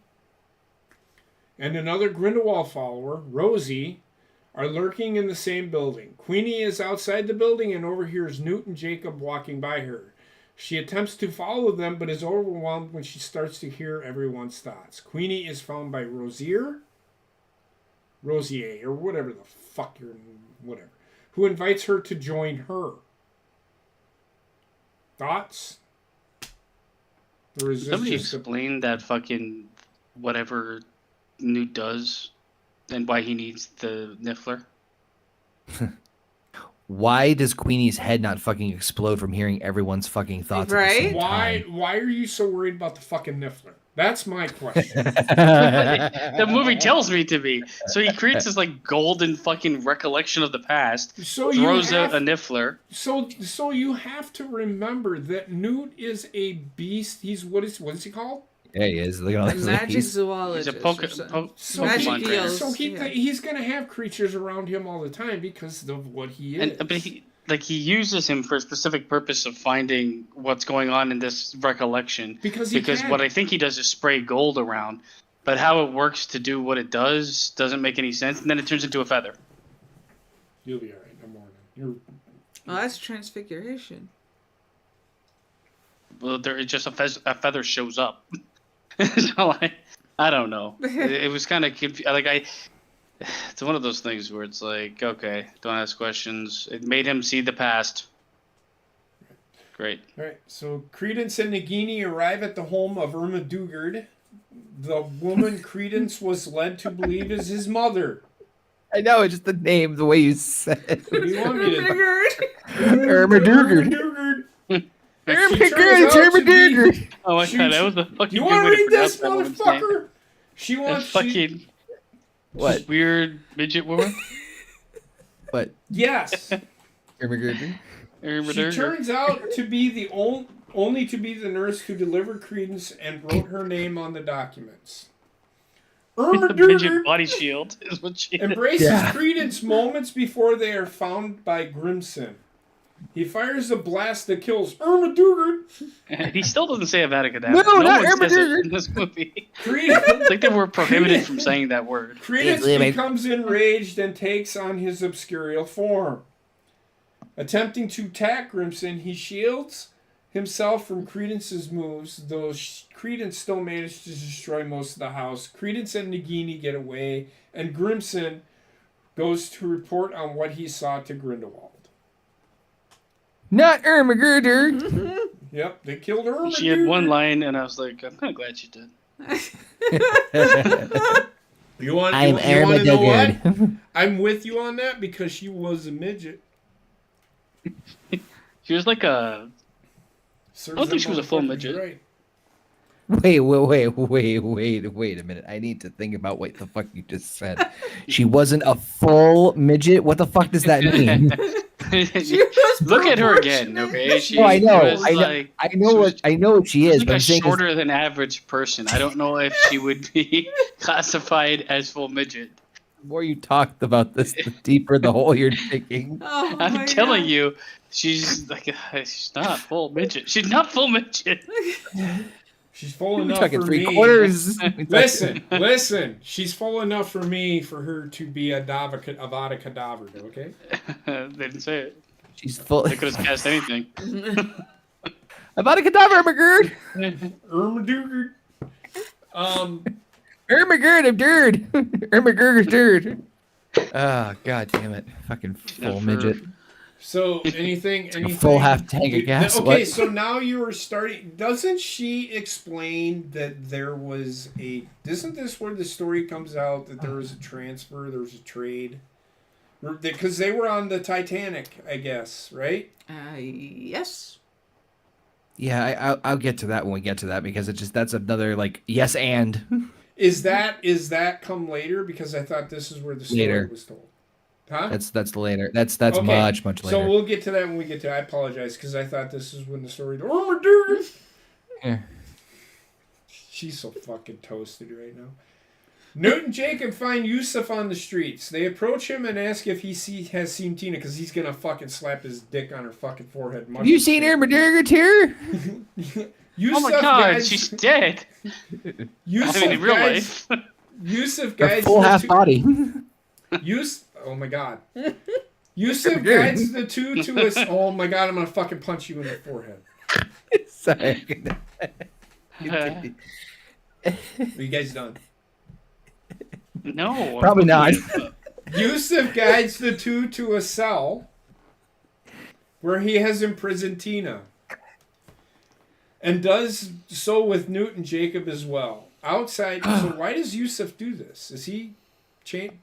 and another Grindelwald follower, Rosie, are lurking in the same building. Queenie is outside the building and overhears Newt and Jacob walking by her. She attempts to follow them, but is overwhelmed when she starts to hear everyone's thoughts. Queenie is found by Rosier, or whatever the fuck whatever, who invites her to join her. Thoughts? Or is Somebody explain that fucking whatever Newt does and why he needs the Niffler. Why does Queenie's head not fucking explode from hearing everyone's fucking thoughts? Right? At the same time? Why are you so worried about the fucking Niffler? That's my question. The movie tells me to be. So he creates this like golden fucking recollection of the past. So throws out a Niffler. So you have to remember that Newt is a beast. He's what is he called? Yeah, he is. Look at magic zoologist. He's a Pokemon trainer. So he's gonna have creatures around him all the time because of what he is. But he uses him for a specific purpose of finding what's going on in this recollection. Because what I think he does is spray gold around, but how it works to do what it doesn't make any sense, and then it turns into a feather. You'll be alright. I'm warning. Oh, that's transfiguration. Well, just a feather shows up. So I don't know. It was kind of confusing. It's one of those things where it's like, okay, don't ask questions. It made him see the past. Great. All right. So Credence and Nagini arrive at the home of Irma Dugard. The woman Credence was led to believe is his mother. I know, it's just the name, the way you said it. What do you want me to Irma Dugard. Oh my god, that was a fucking. You want to read this, motherfucker? She wants fucking. What? Weird midget woman? What? Yes. She turns out to be the only to be the nurse who delivered Credence and wrote her name on the documents. Irma midget body shield is what she embraces Credence moments before they are found by Grimson. He fires a blast that kills Irma Dugard. He still doesn't say Avada Kedavra. No, not one Irma says it Dugard. in this movie. It's like they were prohibited from saying that word. Credence becomes enraged and takes on his obscurial form. Attempting to attack Grimson, he shields himself from Credence's moves, though Credence still managed to destroy most of the house. Credence and Nagini get away, and Grimson goes to report on what he saw to Grindelwald. Not Irma Dugard. Yep, they killed her. She had one line, and I was like, I'm kind of glad she did. You want I'm to know what? Dugard. I'm with you on that because she was a midget. She was like a. I don't think she was a full midget. Right. Wait a minute. I need to think about what the fuck you just said. She wasn't a full midget? What the fuck does that mean? Look at her again, okay? I know what she is, like but a I'm saying shorter than average person. I don't know if she would be classified as full midget. the more you talked about this, the deeper the hole you're digging. Oh, I'm telling you, she's not full midget. She's not full midget. She's full enough talking for 3/4. me. Listen. She's full enough for me for her to be a Avada Kedavra, okay? They didn't say it. She's full. They could have cast anything. Avada Kedavra, Ermagerd. Ermagerd. Ermagerd of Dirt. Ermagerd of Dirt. Oh, god damn it. Fucking full midget. So anything full half tank of gas. Okay, what? so now you were starting. Doesn't she explain that there was a? Isn't this where the story comes out that there was a transfer, there was a trade, because they were on the Titanic, I guess, right? Yes. Yeah, I'll get to that when we get to that because that's another like yes and. Is that come later? Because I thought this is where the story was told. Huh? That's later. That's okay. much later. So we'll get to that when we get to it. I apologize because I thought this is when the story. Oh my dude! Yeah. She's so fucking toasted right now. Newt and Jacob find Yusuf on the streets. They approach him and ask if he has seen Tina because he's gonna fucking slap his dick on her fucking forehead. Have you seen Irma Durga too? Oh my god, she's dead. Yusuf in real life. Yusuf guides full half body. Oh my god. Yusuf guides the two to us. Oh my god, I'm gonna fucking punch you in the forehead. Sorry. Are you guys done? No. Probably not. Yusuf guides the two to a cell where he has imprisoned Tina. And does so with Newt and Jacob as well. Outside, so why does Yusuf do this? Is he changed?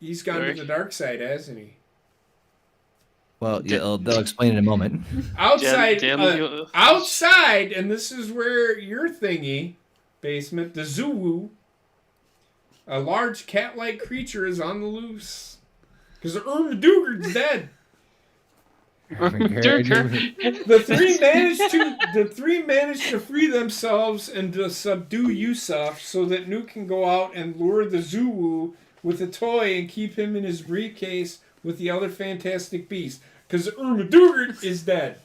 He's gone to the dark side, hasn't he? Well, yeah, they'll explain in a moment. Outside, outside, and this is where your thingy, basement, the zoo, a large cat-like creature is on the loose. Because Irma Duger's dead. The three managed to free themselves and to subdue Yusuf so that Newt can go out and lure the Zulu with a toy and keep him in his briefcase with the other fantastic beasts. Because Irma Duger is dead.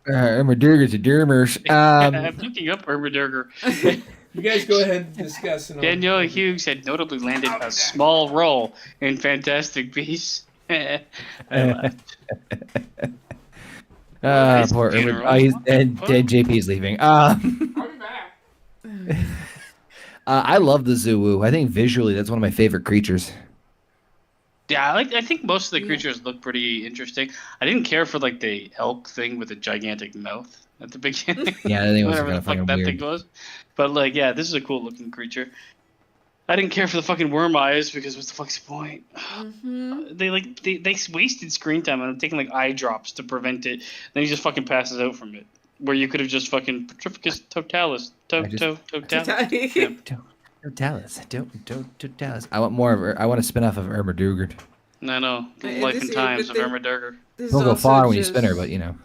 Irma Durga's a dermers. I'm looking up Irma Durga. You guys go ahead and discuss. Daniel Hughes had notably landed a small role in Fantastic Beasts. I laughed. Poor Irma. Oh, and JP is leaving. I'll be back. I love the Zoo. I think visually that's one of my favorite creatures. Yeah, I think most of the creatures look pretty interesting. I didn't care for like the elk thing with a gigantic mouth at the beginning. Yeah, I think it was whatever kind the of fuck fucking that weird. thing was. But like, yeah, this is a cool looking creature. I didn't care for the fucking worm eyes because what's the fuck's point? Mm-hmm. They wasted screen time and I'm taking like eye drops to prevent it. Then he just fucking passes out from it. Where you could have just fucking Petrificus totalis. Totalis. I want more of her. I want a spin-off of Irma Durga. No, Life and Times of Irma Durga. Don't go far when you spin her, but you know.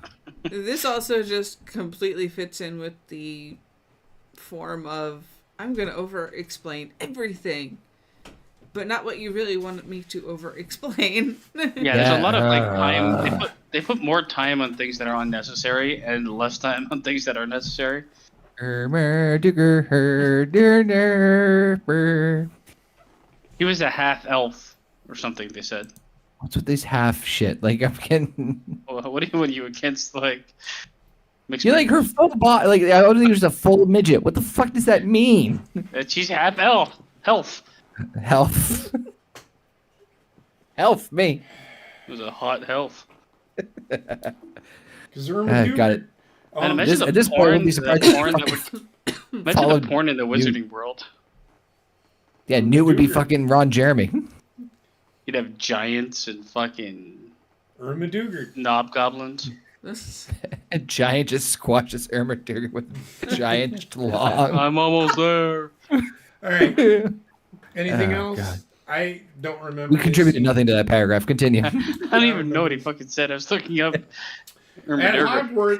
This also just completely fits in with the form of I'm going to over-explain everything, but not what you really wanted me to over-explain. Yeah, there's a lot of like time. They put more time on things that are unnecessary and less time on things that are necessary. Irma Durga. He was a half elf or something. They said. What's with this half shit? Like I'm getting. What are you against? Like. You like her full body? Like I don't think there's a full midget. What the fuck does that mean? She's half elf. Health. Health. Health me. It was a hot health. Because Irma got it. And imagine at this point, imagine the porn in the wizarding world. Yeah, Newt would be fucking Ron Jeremy. You'd have giants and fucking Irma Duger. knob goblins. A giant just squashes Irma Durga with a giant log. I'm almost there. All right. Anything else? God. I don't remember. We contributed nothing to that paragraph. Continue. I don't even know what he fucking said. I was looking up Irma Durga.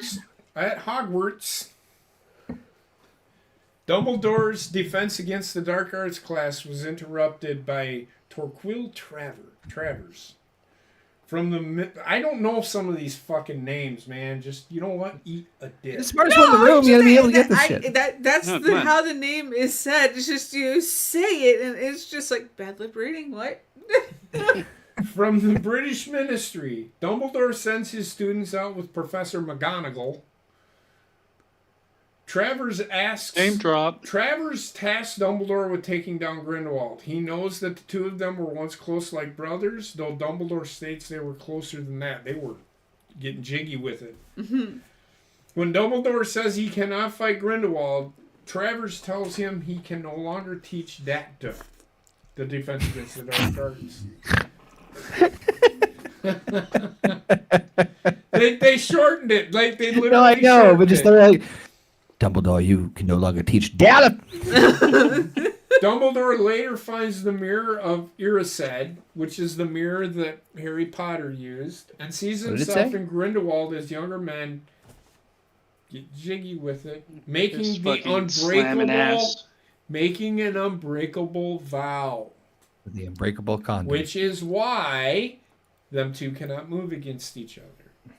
At Hogwarts, Dumbledore's defense against the dark arts class was interrupted by Torquil Travers. I don't know some of these fucking names, man. Just, you know what? Eat a dick. The smartest one in the room. You gotta be able to get this shit. That's how the name is said. It's just you say it, and it's just like bad lip reading. What? From the British Ministry, Dumbledore sends his students out with Professor McGonagall. Travers asks... Name drop. Travers tasks Dumbledore with taking down Grindelwald. He knows that the two of them were once close like brothers, though Dumbledore states they were closer than that. They were getting jiggy with it. Mm-hmm. When Dumbledore says he cannot fight Grindelwald, Travers tells him he can no longer teach Dacta, the defense against the dark arts. They shortened it. Like, they literally I know, but just it. they're like, Dumbledore, you can no longer teach Data. Dumbledore later finds the mirror of Erised, which is the mirror that Harry Potter used, and sees himself and Grindelwald as younger men get jiggy with it, making an unbreakable vow. The unbreakable condom. Which is why them two cannot move against each other.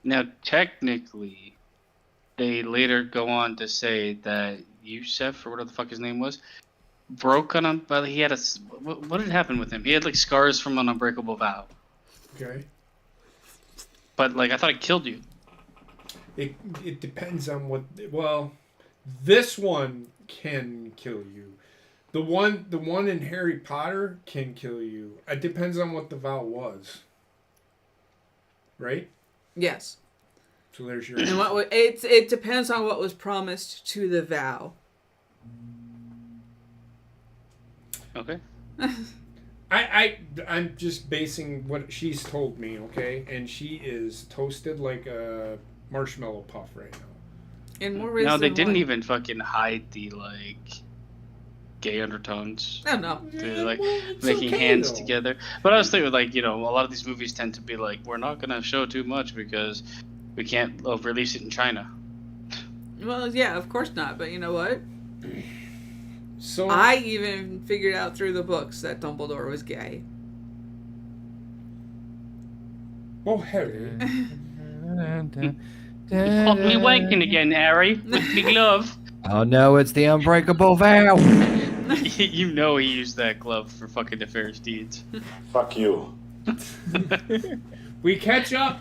Now, technically, they later go on to say that Yusef, or whatever the fuck his name was, broke on him, but he had what had happened with him? He had like scars from an unbreakable vow. Okay. But like, I thought it killed you. It depends on what. Well, this one can kill you. The one in Harry Potter can kill you. It depends on what the vow was. Right? Yes. So there's your. And it depends on what was promised to the vow. Okay. I'm just basing what she's told me, okay? And she is toasted like a marshmallow puff right now. In more ways No, they than didn't one. even fucking hide the like gay undertones. Oh no. They're like it's making okay, hands though. together. But I was thinking, like, you know, a lot of these movies tend to be like, we're not gonna show too much because we can't release it in China. Well, yeah, of course not. But you know what? So I even figured out through the books that Dumbledore was gay. Oh, Harry. You caught me wanking again, Harry, with me glove. Oh no, it's the unbreakable vow. You know he used that glove for fucking nefarious deeds. Fuck you. We catch up.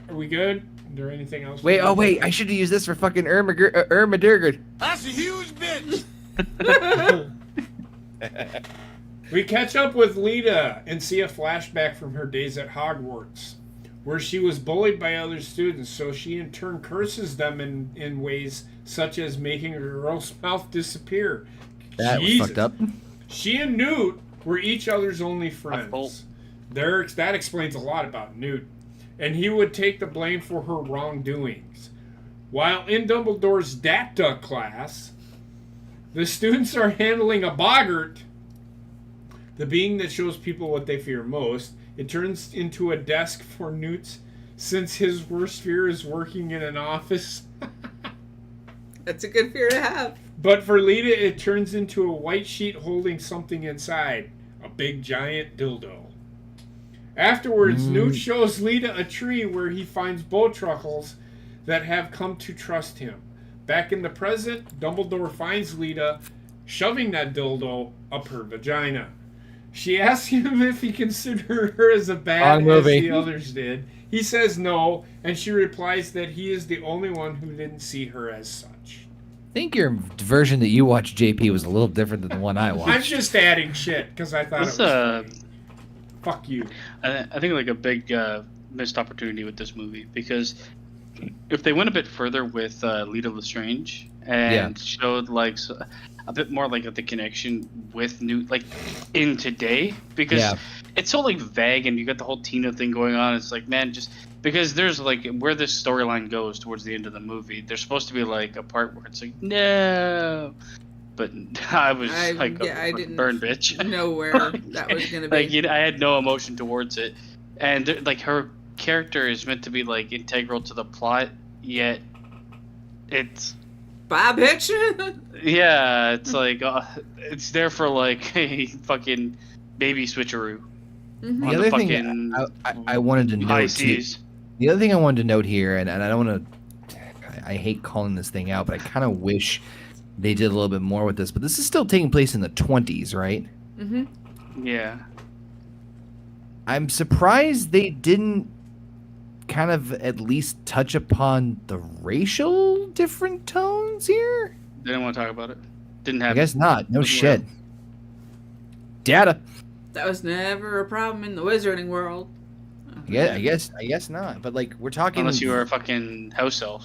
Are we good? Is there anything else? Wait, I should have used this for fucking Ermagerd. That's a huge bitch. We catch up with Lita and see a flashback from her days at Hogwarts, where she was bullied by other students, so she in turn curses them in ways such as making her gross mouth disappear. That was fucked up. She and Newt were each other's only friends. That explains a lot about Newt. And he would take the blame for her wrongdoings. While in Dumbledore's Dacta class, the students are handling a boggart, the being that shows people what they fear most. It turns into a desk for Newt, since his worst fear is working in an office. That's a good fear to have. But for Lita, it turns into a white sheet holding something inside. A big giant dildo. Afterwards, Newt shows Lita a tree where he finds bowtruckles that have come to trust him. Back in the present, Dumbledore finds Lita shoving that dildo up her vagina. She asks him if he considered her as a bad as the others did. He says no, and she replies that he is the only one who didn't see her as such. I think your version that you watched, JP, was a little different than the one I watched. I'm just adding shit because I thought it was funny. Fuck you. I think like a big missed opportunity with this movie, because if they went a bit further with Lita Lestrange and showed like a bit more like the connection with Newt, like in today, because it's so like vague and you got the whole Tina thing going on. It's like, man, just because there's like where this storyline goes towards the end of the movie, there's supposed to be like a part where it's like no. But I was I didn't burn bitch. know where that was gonna be. Like, I had no emotion towards it, and like her character is meant to be like integral to the plot, yet it's bye, bitch. yeah, it's like it's there for like a fucking baby switcheroo. Mm-hmm. The other thing I wanted to note too, the other thing I wanted to note here, and I don't want to, I hate calling this thing out, but I kind of wish they did a little bit more with this, but this is still taking place in the 20s, right? Mm-hmm. Yeah. I'm surprised they didn't kind of at least touch upon the racial different tones here? They didn't want to talk about it. Didn't happen. I guess not. No shit. Data. That was never a problem in the wizarding world. Yeah, I guess not. But like, we're talking. Unless you were a fucking house elf.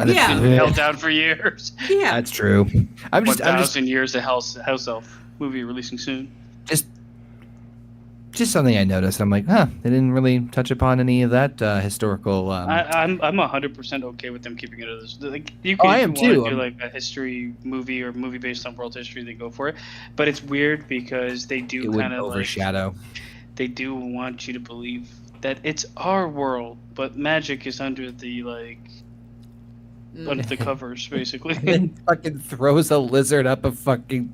Yeah. Been held down for years. Yeah. That's true. I'm just 1,000 years of house elf movie releasing soon. Just something I noticed. I'm like, they didn't really touch upon any of that historical. I'm 100% okay with them keeping it as this. Like, you can, I am if you too. want to do like a history movie or movie based on world history, they go for it. But it's weird because they do kind of overshadow. They do want you to believe that it's our world, but magic is under the under the covers, basically. And then fucking throws a lizard up a fucking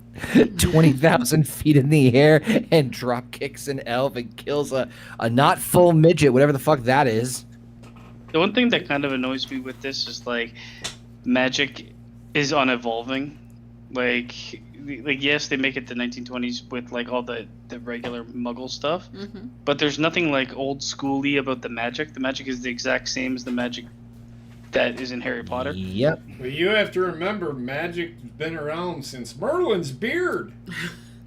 20,000 feet in the air and drop kicks an elf and kills a not full midget, whatever the fuck that is. The one thing that kind of annoys me with this is like magic is unevolving. Like yes, they make it the 1920s with like all the regular Muggle stuff, but there's nothing like old schooly about the magic. The magic is the exact same as the magic that is in Harry Potter. Yep. Well, you have to remember, magic's been around since Merlin's beard.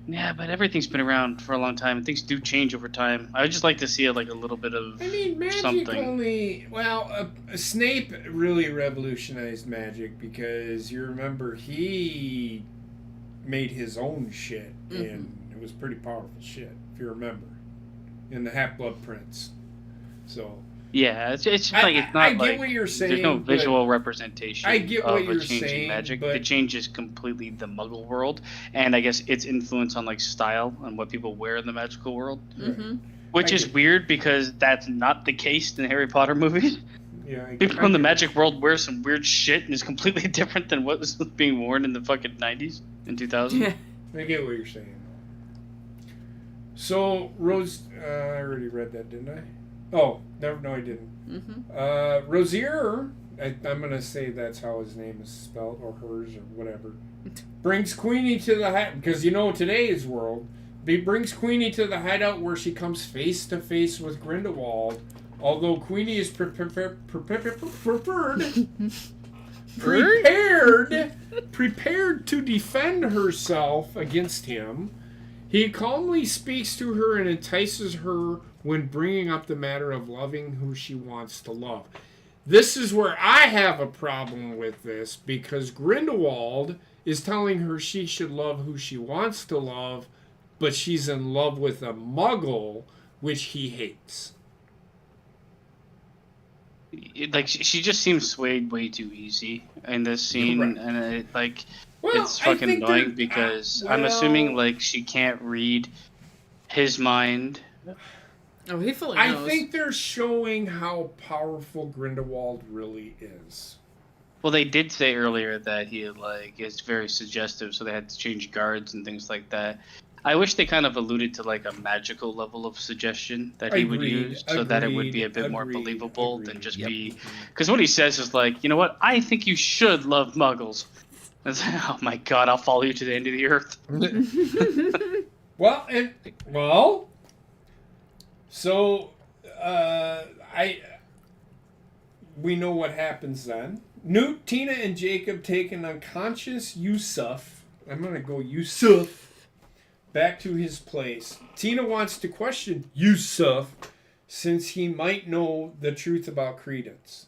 Yeah, but everything's been around for a long time, and things do change over time. I would just like to see like a little bit of magic something. only. Well, Snape really revolutionized magic because you remember he made his own shit, and it was pretty powerful shit. If you remember, in the Half-Blood Prince. So. Yeah, it's just like it's not I like get what you're saying, there's no visual representation I get what of you're a changing saying, magic. but The change is completely the Muggle world, and I guess its influence on like style and what people wear in the magical world, which is weird because that's not the case in Harry Potter movies. Yeah, People in the magic world wear some weird shit and is completely different than what was being worn in the fucking 90s and 2000s. Yeah. I get what you're saying. So Rose, I already read that, didn't I? Oh, no, I didn't. Rosier, I'm gonna say that's how his name is spelled, or hers, or whatever. Brings Queenie to the hideout because today's world. Brings Queenie to the hideout where she comes face to face with Grindelwald. Although Queenie is prepared to defend herself against him, he calmly speaks to her and entices her when bringing up the matter of loving who she wants to love. This is where I have a problem with this, because Grindelwald is telling her she should love who she wants to love, but she's in love with a Muggle, which he hates. Like she just seems swayed way too easy in this scene, and it's fucking annoying because I'm assuming like she can't read his mind. Oh, he fully knows. I think they're showing how powerful Grindelwald really is. Well, they did say earlier that he is very suggestive, so they had to change guards and things like that. I wish they kind of alluded to like a magical level of suggestion that he would use, so that it would be a bit more believable than just be. Because what he says is like, you know what? I think you should love Muggles. It's like, oh my god, I'll follow you to the end of the earth. So, we know what happens then. Newt, Tina, and Jacob take an unconscious Yusuf. I'm gonna go Yusuf. Back to his place. Tina wants to question Yusuf since he might know the truth about Credence.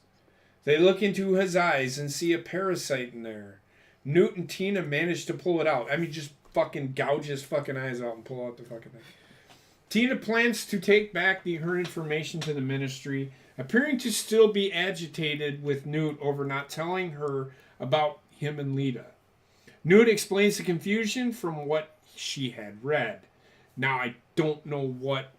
They look into his eyes and see a parasite in there. Newt and Tina manage to pull it out. I mean, just fucking gouge his fucking eyes out and pull out the fucking thing. Tina plans to take back her information to the Ministry, appearing to still be agitated with Newt over not telling her about him and Lita. Newt explains the confusion from what she had read. Now, I don't know what,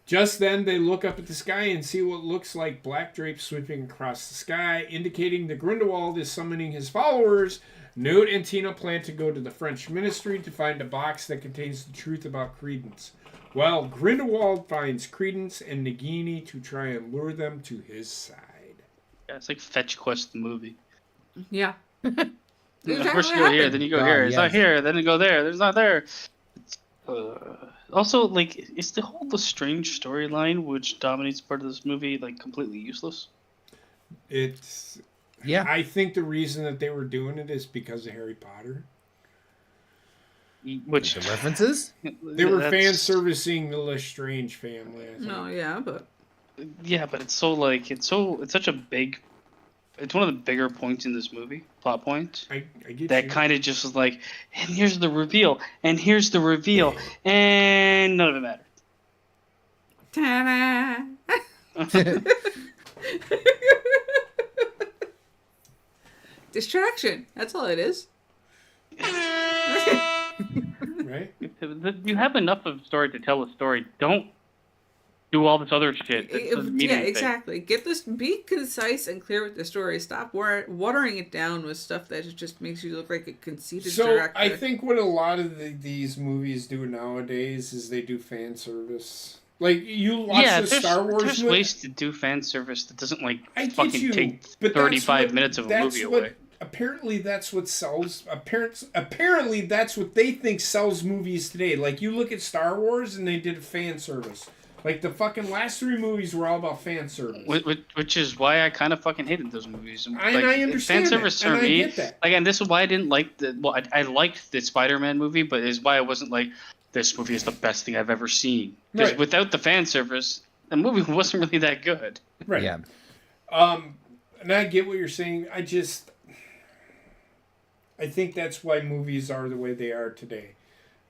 Just then, they look up at the sky and see what looks like black drapes sweeping across the sky, indicating that Grindelwald is summoning his followers. Newt and Tina plan to go to the French Ministry to find a box that contains the truth about Credence. Well, Grindelwald finds Credence and Nagini to try and lure them to his side. Yeah, it's like Fetch Quest the movie. Yeah. First you go here, then you go here. It's not here, then you go there. There's not there. Also, like, is the whole Lestrange storyline, which dominates part of this movie, like completely useless? It's Yeah. I think the reason that they were doing it is because of Harry Potter. Which The references? They were fan servicing the Lestrange family. I think. No, yeah, but it's such a big. It's one of the bigger points in this movie, plot points. I get That you. kind of just was like, and here's the reveal, and here's the reveal, and none of it mattered. ta-da! Distraction. That's all it is. Right? You have enough of a story to tell a story. Don't do all this other shit. Yeah, exactly. Get this. Be concise and clear with the story. Stop watering it down with stuff that just makes you look like a conceited director. I think what a lot of these movies do nowadays is they do fan service. Like you watch the Star Wars. There's ways to do fan service that doesn't I fucking get you, take but 35 minutes of a movie away. Apparently that's what sells. Apparently that's what they think sells movies today. Like you look at Star Wars and they did fan service. Like the fucking last 3 movies were all about fan service. Which is why I kind of fucking hated those movies. I understand fan service that, and for me. I get that. Again, this is why I didn't like the. Well, I liked the Spider-Man movie, but is why I wasn't like, this movie is the best thing I've ever seen. Because without the fan service, the movie wasn't really that good. Right. Yeah. And I get what you're saying. I think that's why movies are the way they are today,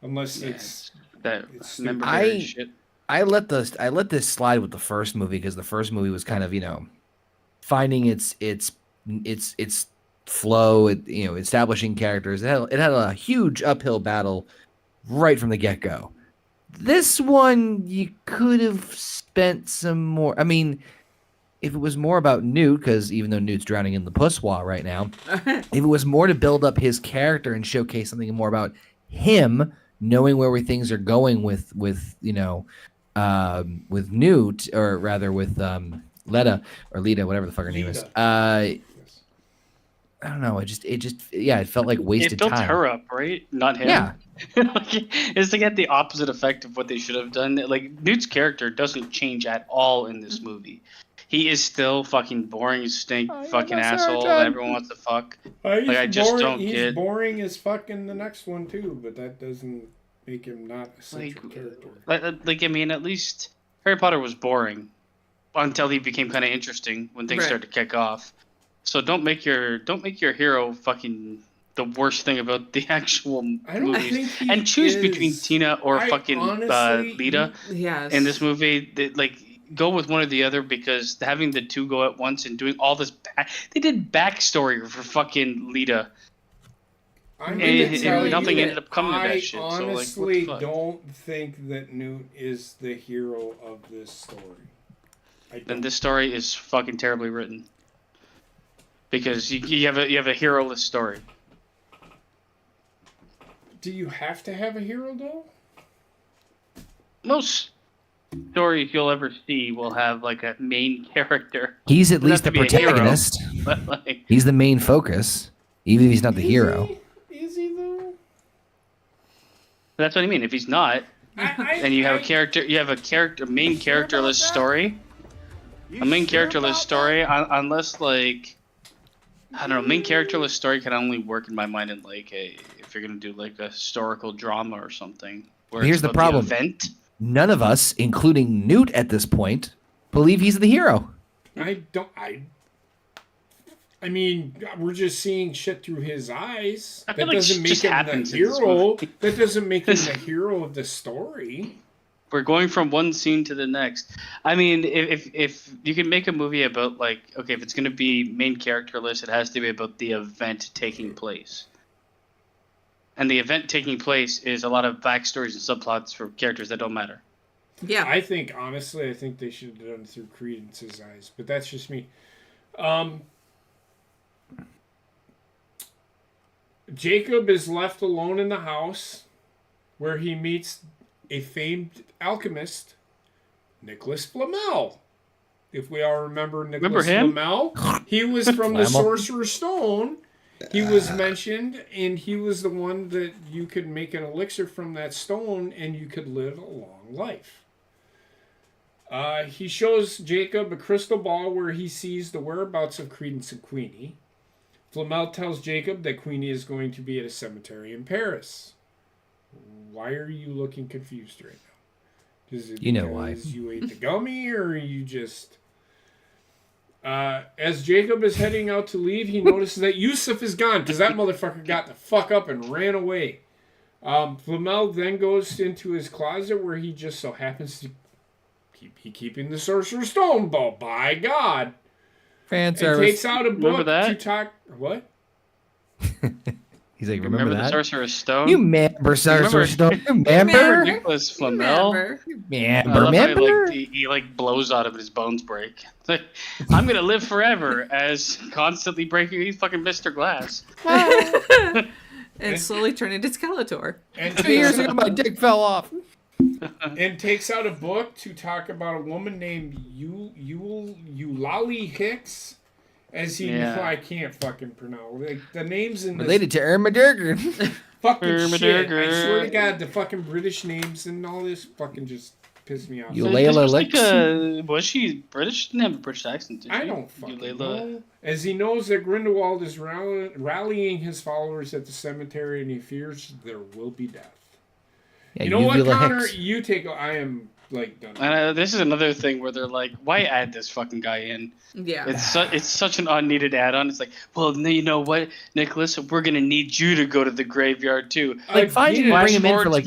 unless it's shit. I let this slide with the first movie because the first movie was kind of finding its flow, establishing characters. It had a huge uphill battle right from the get go. This one you could have spent some more. I mean, if it was more about Newt, because even though Newt's drowning in the pusswa right now, if it was more to build up his character and showcase something more about him, knowing where things are going with Newt, or rather with Leta, whatever the fuck her name is. I don't know. It felt like wasted time. It built her up, right? Not him. Yeah. It's to get the opposite effect of what they should have done. Like Newt's character doesn't change at all in this movie. He is still fucking boring, fucking asshole that everyone wants to fuck. I just don't get. He's boring as fucking the next one too, but that doesn't make him not a central character. I mean, at least Harry Potter was boring until he became kind of interesting when things started to kick off. So don't make your hero fucking the worst thing about the actual movies. And choose between Tina or Lita in this movie. Go with one or the other, because having the two go at once and doing all this, they did backstory for fucking Lita. And nothing ended up coming to that shit. I honestly don't think that Newt is the hero of this story. Then this story is fucking terribly written. Because you have a hero-less story. Do you have to have a hero though? Most stories you'll ever see will have like a main character. He's at least the protagonist. Hero, but he's the main focus, even if he's not the hero. Is he though? That's what I mean. If he's not, and you have a character, main characterless story. A main characterless story, unless I don't know, main characterless story can only work in my mind in if you're gonna do like a historical drama or something. Here's the problem. Event. None of us, including Newt at this point, believe he's the hero. I mean, we're just seeing shit through his eyes. That doesn't make him the hero. That doesn't make him the hero of the story. We're going from one scene to the next. I mean, if you can make a movie about if it's going to be main characterless, it has to be about the event taking place. And the event taking place is a lot of backstories and subplots for characters that don't matter. Yeah. Honestly, I think they should have done it through Credence's eyes, but that's just me. Jacob is left alone in the house where he meets a famed alchemist, Nicholas Flamel. If we all remember Nicholas Flamel, he was from the Sorcerer's Stone. He was mentioned, and he was the one that you could make an elixir from that stone, and you could live a long life. He shows Jacob a crystal ball where he sees the whereabouts of Credence and Queenie. Flamel tells Jacob that Queenie is going to be at a cemetery in Paris. Why are you looking confused right now? Is it you know why. You ate the gummy, or are you just... as Jacob is heading out to leave, he notices that Yusuf is gone, because that motherfucker got the fuck up and ran away. Flamel then goes into his closet where he just so happens to be keeping the Sorcerer's Stone ball, by God. Fan service. And takes out a book to talk... What? He's like, remember that? The Sorcerer's Stone? You remember Sorcerer's Stone? You remember? Nicholas Flamel? Remember? He blows out of it, his bones break. I'm going to live forever as constantly breaking these fucking Mr. Glass. And slowly turn into Skeletor. And 2 years ago, my dick fell off. And takes out a book to talk about a woman named Eulalie Hicks. As he, I can't fucking pronounce. Like, the names in this... Related to Irma Durgan. Fucking shit. I swear to God, the fucking British names and all this fucking just piss me off. Was she British? She didn't have a British accent, did she? I don't fucking know. As he knows that Grindelwald is rallying his followers at the cemetery and he fears there will be death. Yeah, you know what, Connor? Hicks. You take... I am... done. This is another thing where they're like, why add this fucking guy in? Yeah. It's such an unneeded add-on. It's like, well, you know what, Nicholas? We're going to need you to go to the graveyard, too. Find him and bring him in for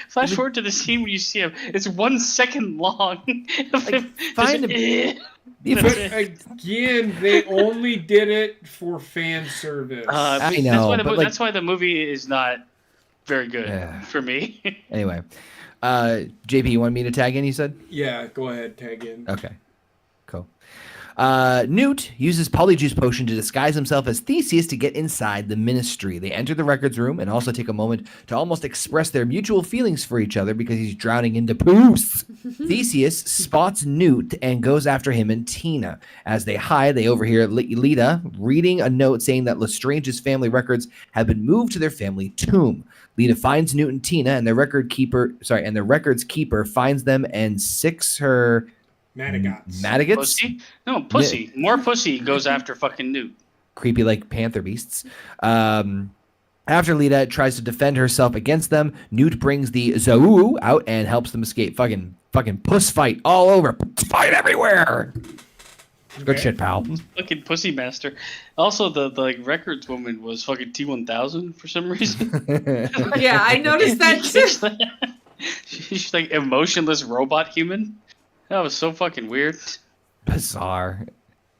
Flash forward to the scene when you see him. It's 1 second long. Find him. But again, they only did it for fan service. I know. That's why the movie is not very good for me. Anyway. JP, you want me to tag in, you said? Yeah, go ahead, tag in. Okay, cool. Newt uses Polyjuice Potion to disguise himself as Theseus to get inside the ministry. They enter the records room and also take a moment to almost express their mutual feelings for each other because he's drowning into poos. Theseus spots Newt and goes after him and Tina. As they hide, they overhear Lita reading a note saying that Lestrange's family records have been moved to their family tomb. Lita finds Newt and Tina, and the records keeper finds them and sicks her Madagots? Pussy? No, pussy. Yeah. More pussy goes after fucking Newt. Creepy like panther beasts. After Lita tries to defend herself against them, Newt brings the Zawu out and helps them escape. Fucking puss fight all over. Fight everywhere. Good shit, pal. Fucking pussy master. Also, the records woman was fucking T-1000 for some reason. Yeah, I noticed that too. She's like emotionless robot human. That was so fucking weird. Bizarre.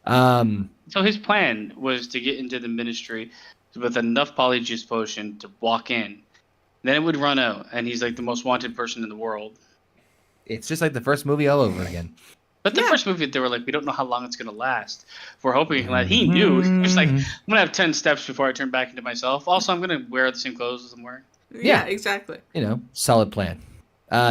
So his plan was to get into the ministry with enough Polyjuice Potion to walk in. Then it would run out, and he's like the most wanted person in the world. It's just like the first movie all over again. But the first movie, they were like, we don't know how long it's going to last. We're hoping it can last. He knew. He was like, I'm going to have 10 steps before I turn back into myself. Also, I'm going to wear the same clothes as I'm wearing. Yeah, exactly. Solid plan.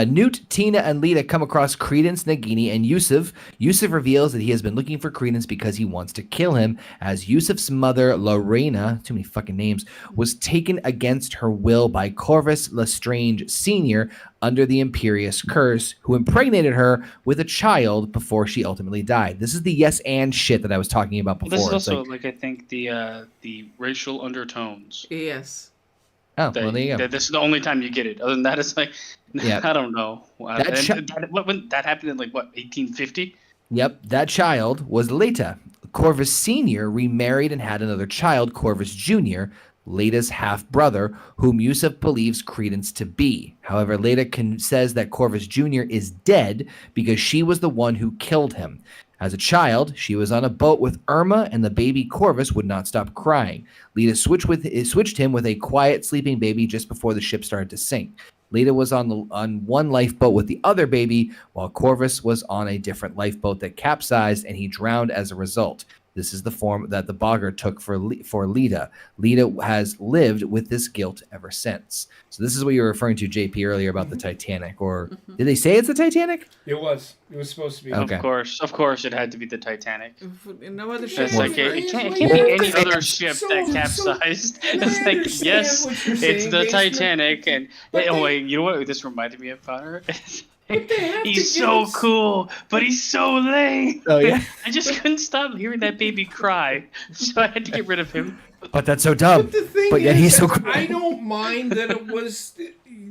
Newt, Tina, and Lita come across Credence, Nagini, and Yusuf. Yusuf reveals that he has been looking for Credence because he wants to kill him, as Yusuf's mother, Lorena, too many fucking names, was taken against her will by Corvus Lestrange Sr. under the Imperious Curse, who impregnated her with a child before she ultimately died. This is the yes and shit that I was talking about before. This is also, I think, the racial undertones. Yes. Oh, well, there you go. This is the only time you get it. Other than that, it's like, I don't know. That happened in, 1850? Yep, that child was Leta. Corvus Sr. remarried and had another child, Corvus Jr., Leta's half-brother, whom Yusuf believes Credence to be. However, Leta says that Corvus Jr. is dead because she was the one who killed him. As a child, she was on a boat with Irma, and the baby Corvus would not stop crying. Leta switched him with a quiet sleeping baby just before the ship started to sink. Leta was on one lifeboat with the other baby, while Corvus was on a different lifeboat that capsized, and he drowned as a result. This is the form that the boggart took for Leta. Leta has lived with this guilt ever since. So this is what you were referring to, JP, earlier about the Titanic. Or did they say it's the Titanic? It was. It was supposed to be. Okay. Of course, it had to be the Titanic. No other ship. It can't be any other ship that capsized. It's like, yes, it's the Titanic. And wait, you know what this reminded me of, Connor? He's so cool, but he's so lame. Oh yeah. I just couldn't stop hearing that baby cry, so I had to get rid of him. But that's so dumb. But the thing yet is, he's so cool. I don't mind that it was.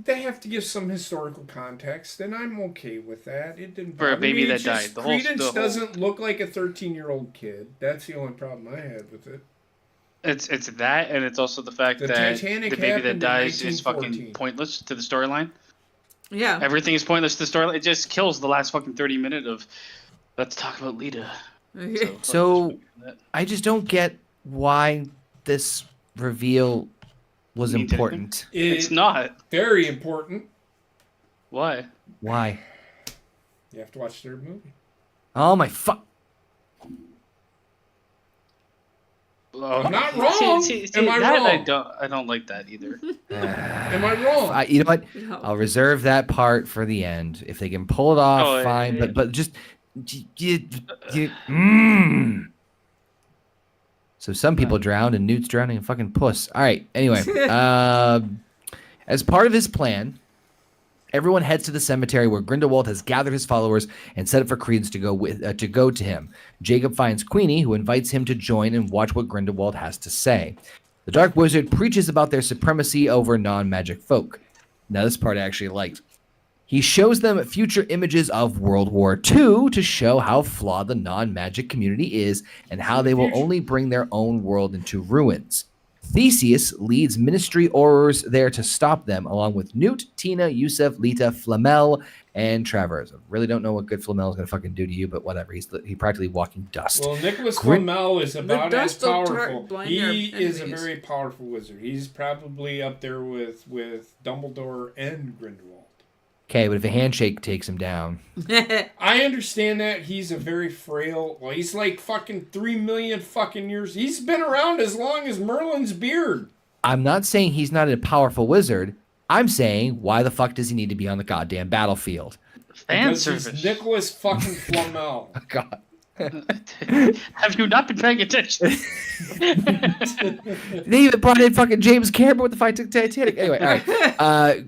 They have to give some historical context, and I'm okay with that. It didn't For a bother baby me. that It's just died. The whole- Credence doesn't look like a 13-year-old kid. That's the only problem I had with it. It's that, and it's also the fact The that Titanic the baby that happened in dies is 1914. fucking pointless to the storyline. Yeah. Everything is pointless to the storyline. It just kills the last fucking 30 minutes of, let's talk about Lita. So I just don't get why this reveal was Means important. It's not. Very important. Why? Why? You have to watch their movie. Oh my fuck. I'm not wrong. Am I wrong? I don't like that either. Am I wrong? You know what? No. I'll reserve that part for the end. If they can pull it off, Oh, fine. yeah. But just. So some people drowned, and Newt's drowning in fucking puss. All right. Anyway, as part of his plan, everyone heads to the cemetery where Grindelwald has gathered his followers and set up for Credence to go to him. Jacob finds Queenie, who invites him to join and watch what Grindelwald has to say. The Dark Wizard preaches about their supremacy over non-magic folk. Now, this part I actually liked. He shows them future images of World War II to show how flawed the non-magic community is and how they will only bring their own world into ruins. Theseus leads Ministry Aurors there to stop them, along with Newt, Tina, Yusuf, Lita, Flamel, and Travers. I really don't know what good Flamel is going to fucking do to you, but whatever. He's practically walking dust. Well, Nicholas Flamel is about as dust will powerful. blind He our is a enemies. very powerful wizard. He's probably up there with Dumbledore and Grindelwald. Okay, but if a handshake takes him down. I understand that he's a very frail. Well, he's like fucking 3 million fucking years. He's been around as long as Merlin's beard. I'm not saying he's not a powerful wizard. I'm saying, why the fuck does he need to be on the goddamn battlefield? Fan Because service. he's Nicholas fucking Flamel. God. Have you not been paying attention? They even brought in fucking James Cameron with the fight to Titanic. Anyway, all right.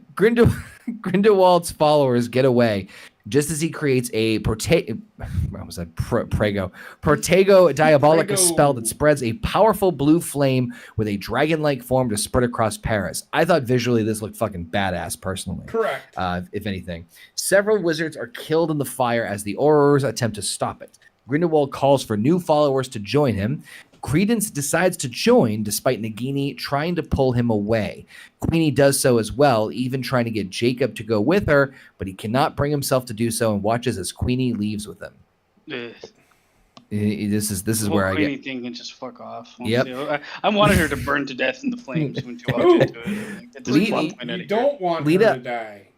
Grindelwald's followers get away just as he creates a Protego Diabolica Prego. spell that spreads a powerful blue flame with a dragon-like form to spread across Paris. I thought visually this looked fucking badass, personally. Correct. If anything. Several wizards are killed in the fire as the Aurors attempt to stop it. Grindelwald calls for new followers to join him. Credence decides to join despite Nagini trying to pull him away. Queenie does so as well, even trying to get Jacob to go with her, but he cannot bring himself to do so and watches as Queenie leaves with him. Ugh. This is where I Queenie get. thing can just fuck off. Yep. I wanted her to burn to death in the flames when she walked into it. Like, that's the plot point out You of don't want Lita- her to die.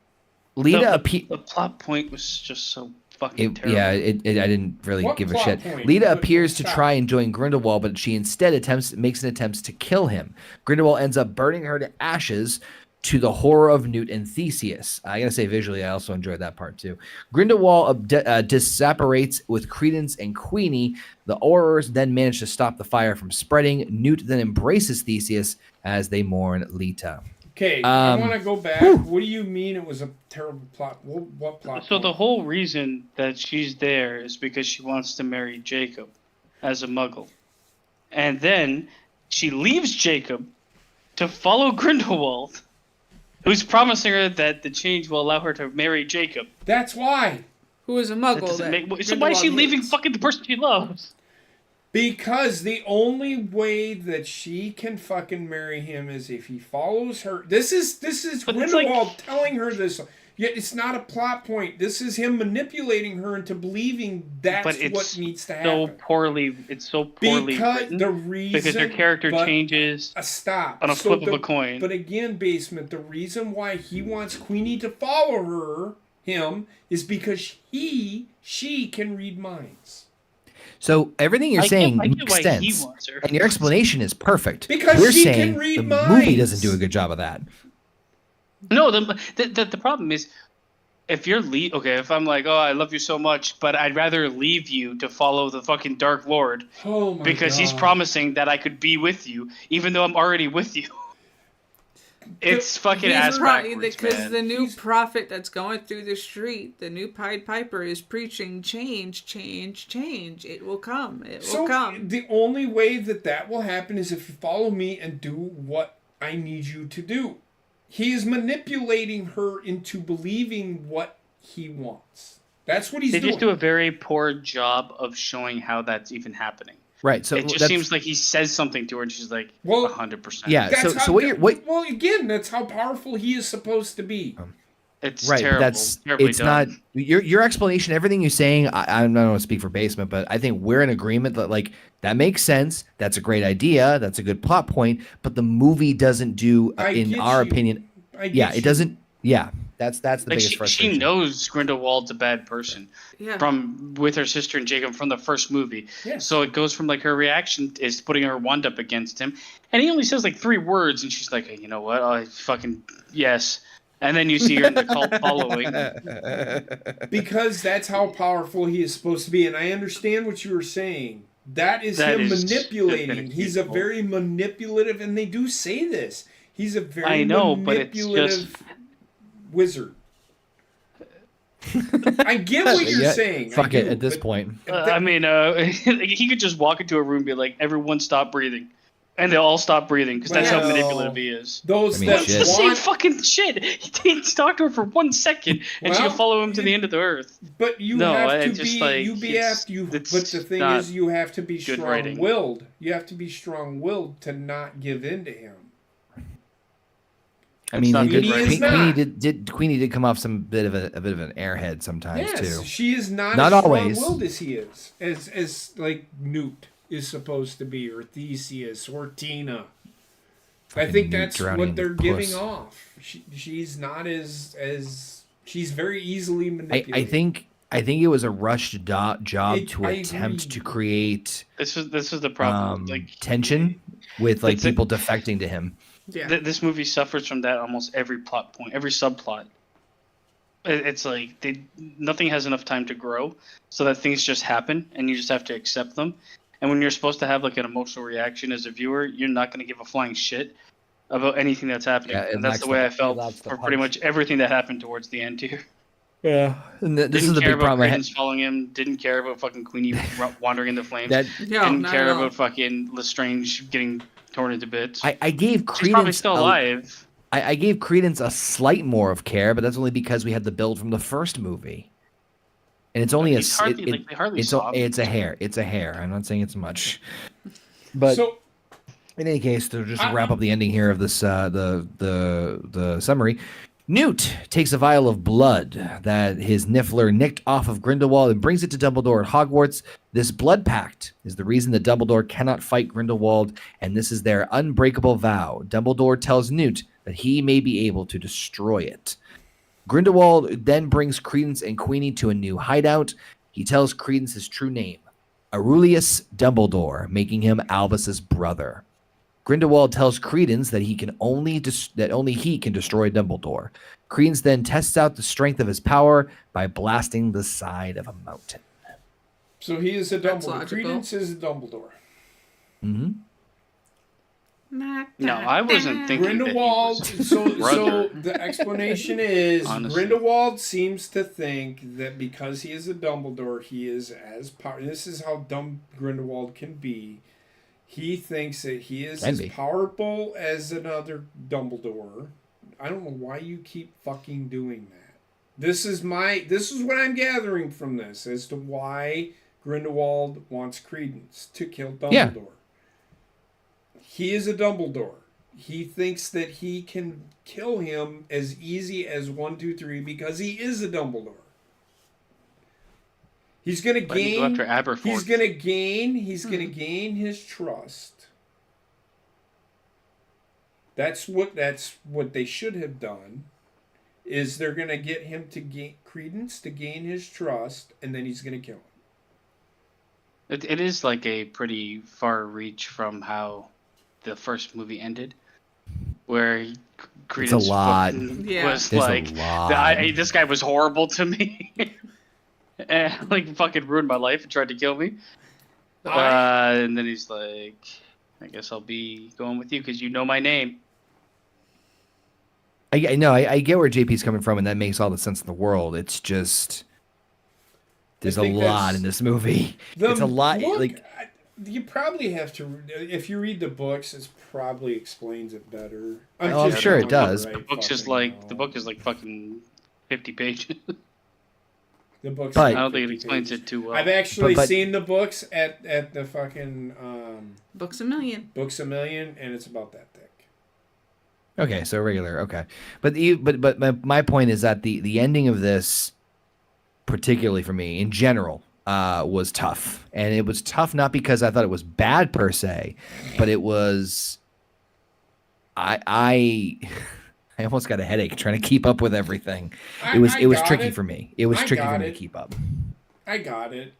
Lita the plot point was just so fucking terrible. Yeah, I didn't really What give a plot shit. point? Lita What- appears to stop. try and join Grindelwald, but she instead makes an attempt to kill him. Grindelwald ends up burning her to ashes, to the horror of Newt and Theseus. I gotta say, visually, I also enjoyed that part too. Grindelwald disapparates with Credence and Queenie. The Aurors then manage to stop the fire from spreading. Newt then embraces Theseus as they mourn Lita. Okay, I want to go back. What do you mean it was a terrible plot? What plot? So the point? whole reason that she's there is because she wants to marry Jacob as a muggle. And then she leaves Jacob to follow Grindelwald, who's promising her that the change will allow her to marry Jacob. That's why. Who is a That muggle? doesn't That make, so why is she Grindelwald leaving hates. fucking the person she loves? Because the only way that she can fucking marry him is if he follows her. This is But it's Grindelwald telling her this. Yet it's not a plot point. This is him manipulating her into believing that's But it's what needs to so happen. poorly Because written. the reason Because her character changes stop on a So flip of a coin. But again, Basement, the reason why he wants Queenie to follow him is because she can read minds. So everything you're saying I get makes why he sense, wants her. and your explanation is perfect. Because we're she can saying read the minds. movie doesn't do a good job of that. No, the problem is, if you're if I'm like, oh, I love you so much, but I'd rather leave you to follow the fucking Dark Lord Oh my because he's God. promising that I could be with you, even though I'm already with you. It's fucking ass backwards, because man. the new prophet that's going through the street, the new Pied Piper, is preaching change, change, change. It will come. It will come. The only way that will happen is if you follow me and do what I need you to do. He is manipulating her into believing what he wants. That's what he's doing. They just do a very poor job of showing how that's even happening. Right. So it just seems like he says something to her and she's like, 100%. Yeah. Well, again, that's how powerful he is supposed to be. It's right. terrible. It's not your explanation. Everything you're saying, I don't want to speak for Basement, but I think we're in agreement that like that makes sense. That's a great idea. That's a good plot point. But the movie doesn't do, in our opinion. It doesn't. Yeah. That's the biggest frustration. She knows Grindelwald's a bad person with her sister and Jacob from the first movie. Yeah. So it goes from like her reaction is putting her wand up against him, and he only says like 3 words, and she's like, hey, you know what? I fucking yes. And then you see her in the cult following. Because that's how powerful he is supposed to be, and I understand what you were saying. That is him manipulating. He's a very manipulative, and they do say this. He's a very manipulative wizard. I get what you're saying. Fuck it at this point. I mean, he could just walk into a room and be like, everyone stop breathing. And they'll all stop breathing because that's how manipulative he is. It's the same fucking shit. He talked to her for 1 second and she can follow him to the end of the earth. But you have to be, but the thing is you have to be strong-willed. You have to be strong-willed to not give in to him. I mean, Queenie did come off some bit of an airhead sometimes too. She is not as always strong-willed as he is, as like Newt is supposed to be, or Theseus, or Tina. I think that's what they're giving off. She's not as she's very easily manipulated. I think it was a rushed job to attempt to create. This was the problem. Tension with people defecting to him. Yeah. This movie suffers from that almost every plot point, every subplot. It's like nothing has enough time to grow, so that things just happen, and you just have to accept them. And when you're supposed to have like an emotional reaction as a viewer, you're not going to give a flying shit about anything that's happening. Yeah, and that's the way I felt for pretty much everything that happened towards the end here. Yeah, and this is the big problem. Credence following him. Didn't care about fucking Queenie wandering in the flames. Didn't care about fucking Lestrange getting torn into bits. I gave Credence. She's probably still alive. I gave Credence a slight more of care, but that's only because we had the build from the first movie, and it's only it's a hair. It's a hair. I'm not saying it's much, but in any case, to just wrap up the ending here of this the summary. Newt takes a vial of blood that his Niffler nicked off of Grindelwald and brings it to Dumbledore at Hogwarts. This blood pact is the reason that Dumbledore cannot fight Grindelwald, and this is their unbreakable vow. Dumbledore tells Newt that he may be able to destroy it. Grindelwald then brings Credence and Queenie to a new hideout. He tells Credence his true name, Aurelius Dumbledore, making him Albus's brother. Grindelwald tells Credence that only he can destroy Dumbledore. Credence then tests out the strength of his power by blasting the side of a mountain. So he is a Dumbledore. Credence is a Dumbledore. Mm-hmm. No, I wasn't thinking Grindelwald. That so the explanation is Grindelwald seems to think that because he is a Dumbledore, he is as powerful. This is how dumb Grindelwald can be. He thinks that he is as powerful as another Dumbledore. I don't know why you keep fucking doing that. This is what I'm gathering from this as to why Grindelwald wants Credence to kill Dumbledore. Yeah. He is a Dumbledore. He thinks that he can kill him as easy as 1, 2, 3 because he is a Dumbledore. He's gonna gain. He's gonna gain his trust. That's what they should have done. Is they're gonna get him to gain Credence to gain his trust, and then he's gonna kill him. It is like a pretty far reach from how the first movie ended, where Credence was like, this guy was horrible to me. And like fucking ruined my life and tried to kill me. And then he's like, I guess I'll be going with you because you know my name. I know I get where JP's coming from, and that makes all the sense in the world. It's just there's a lot in this movie. It's a lot. You probably have to, if you read the books, it probably explains it better. I'm sure it does. The book is like fucking 50 pages. The books. But, I don't think it explains it too well. I've actually seen the books at the fucking Books a Million. Books a Million, and it's about that thick. Okay, so regular. Okay, but my point is that the ending of this, particularly for me in general, was tough, and it was tough not because I thought it was bad per se, but it was I almost got a headache trying to keep up with everything. It was tricky for me. It was tricky for me to keep up. I got it.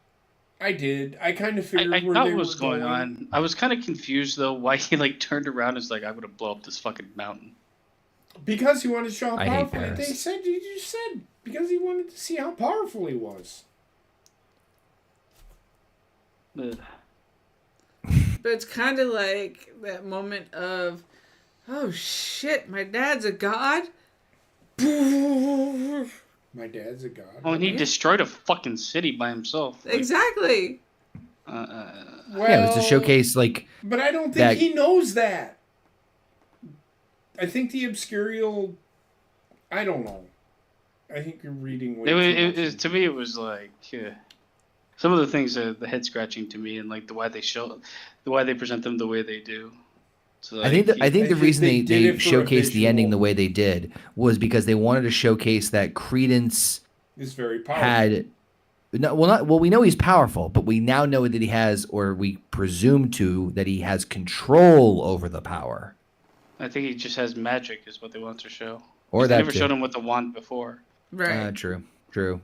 I did. I kind of figured I where got they what was were going on. I was kind of confused though why he like turned around and was like, I'm gonna blow up this fucking mountain. Because he wanted to show how I hate powerful. Paris. They said you just said because he wanted to see how powerful he was. Ugh. But it's kind of like that moment of, oh shit, my dad's a god? My dad's a god. Oh, and he destroyed a fucking city by himself. Like, Exactly. Well, Yeah, it was to showcase like. But I don't think that- he knows that. I think the obscurial. I don't know. I think you're reading way too much. To me, it was like some of the things are the head scratching to me, and like the why they present them the way they do. So, I think the reason they they did it for a showcased the ending visual. the way they did was because they wanted to showcase that Credence It's very powerful. had. No, well, we know he's powerful, but we now know that he has, or we presume that he has control over the power. I think he just has magic, is what they want to show. Or they that never too. showed him with the wand before. Right. True.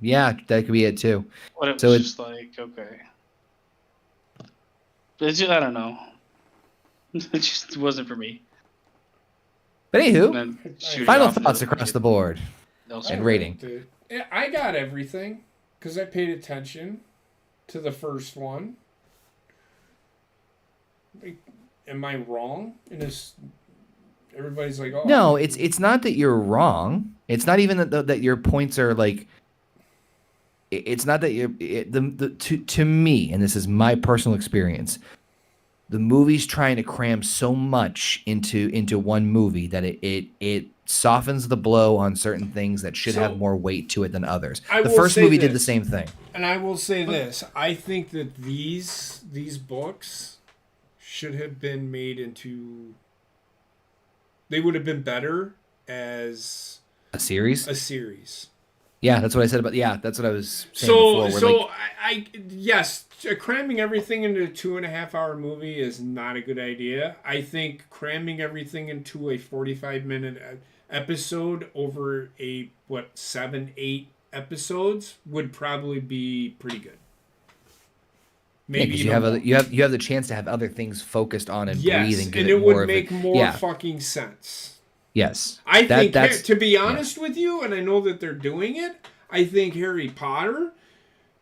Yeah, that could be it too. But it So was just like, okay. It's just, I don't know. It just wasn't for me. But anywho, And then shoot final it off thoughts and across the board elsewhere. and rating. Yeah, I got everything because I paid attention to the first one. Like, am I wrong in this? Everybody's like, oh. No, it's not that you're wrong. It's not even that your points are like. It's not that to me, and this is my personal experience. The movie's trying to cram so much into one movie that it softens the blow on certain things that should have more weight to it than others. The first movie did the same thing. And I will say this: I think that these books should have been made into. They would have been better as A series. Yeah, that's what I said about. Yeah, that's what I was saying before. So yes, cramming everything into a 2.5 hour movie is not a good idea. I think cramming everything into a 45-minute episode over 7-8 episodes would probably be pretty good. Maybe because you have the chance to have other things focused on and breathe and give and it it more would of make more fucking sense. Yes, I think, to be honest with you, and I know that they're doing it, I think Harry Potter,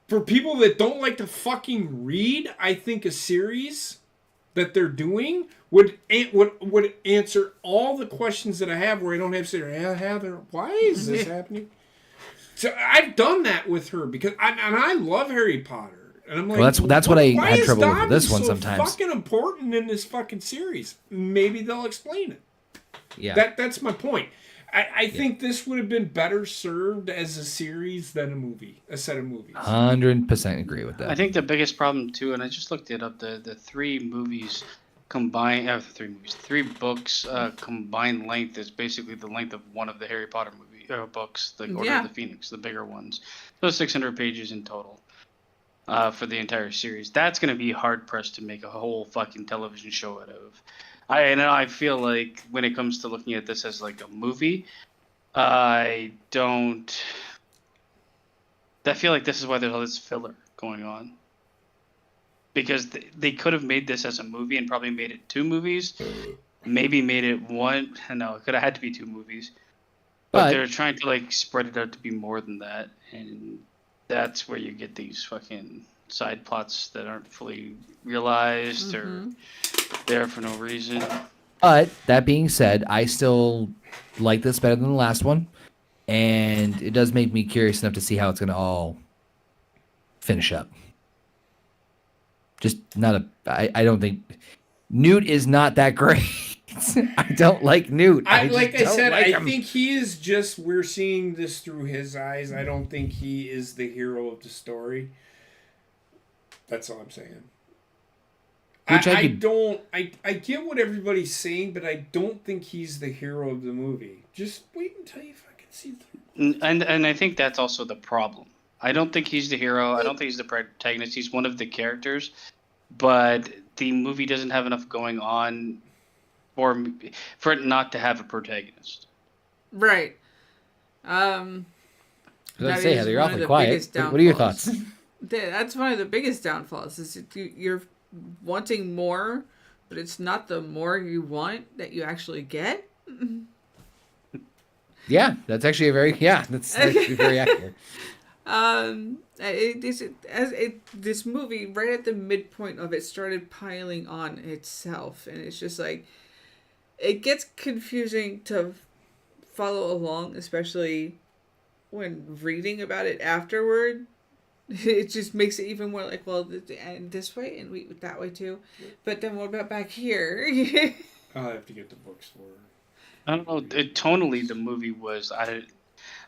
for people that don't like to fucking read, I think a series that they're doing would answer all the questions that I have where I don't have to say, Heather, why is this happening? So I've done that with her because I love Harry Potter. And I'm like, well, that's what I had trouble with this one so sometimes. Fucking important in this fucking series. Maybe they'll explain it. Yeah, that's my point. I think this would have been better served as a series than a set of movies. 100% agree with that. I think the biggest problem too, and I just looked it up, the three movies combined, three books combined length is basically the length of one of the Harry Potter books, the Order of the Phoenix, the bigger ones. So 600 pages in total for the entire series. That's going to be hard pressed to make a whole fucking television show out of. I feel like when it comes to looking at this as like a movie, I feel like this is why there's all this filler going on. Because they could have made this as a movie and probably made it 2 movies. Maybe made it one. No, it could have had to be 2 movies. But they're trying to like spread it out to be more than that. And that's where you get these fucking side plots that aren't fully realized or there for no reason. But that being said, I still like this better than the last one, and it does make me curious enough to see how it's going to all finish up. Just not I don't think Newt is not that great. I don't like Newt. I think he is just, we're seeing this through his eyes. I don't think he is the hero of the story. That's all I'm saying. I get what everybody's saying, but I don't think he's the hero of the movie. Just wait until you fucking see the... And I think that's also the problem. I don't think he's the hero. I don't think he's the protagonist. He's one of the characters, but the movie doesn't have enough going on for it not to have a protagonist. Right. You're awfully quiet. What are your thoughts? That's one of the biggest downfalls. Is you're wanting more, but it's not the more you want that you actually get. Yeah, that's actually that's very accurate. This movie, right at the midpoint of it, started piling on itself, and it's just like, it gets confusing to follow along, especially when reading about it afterward. It just makes it even more like, well, and this way and we that way too, but then what about back here? I'll have to get the books for her. I don't know. Tonally, the movie was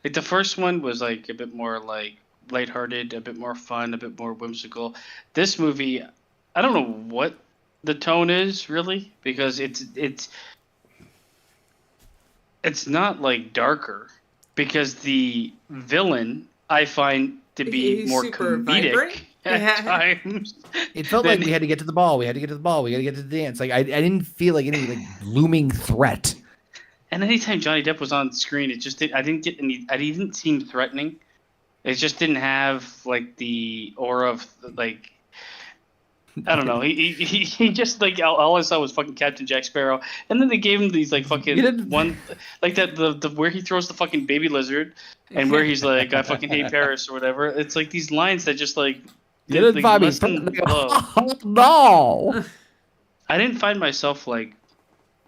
the first one was like a bit more like lighthearted, a bit more fun, a bit more whimsical. This movie, I don't know what the tone is really, because it's not like darker, because the villain I find to be more comedic at times. It felt like we had to get to the ball. We had to get to the ball. We got to get to the dance. Like I didn't feel like any like looming threat. And anytime Johnny Depp was on screen, it just I didn't seem threatening. It just didn't have like the aura of like, I don't know. He just like all I saw was fucking Captain Jack Sparrow, and then they gave him these like fucking one like that the where he throws the fucking baby lizard, and where he's like, I fucking hate Paris or whatever. It's like these lines that just like no. I didn't find myself like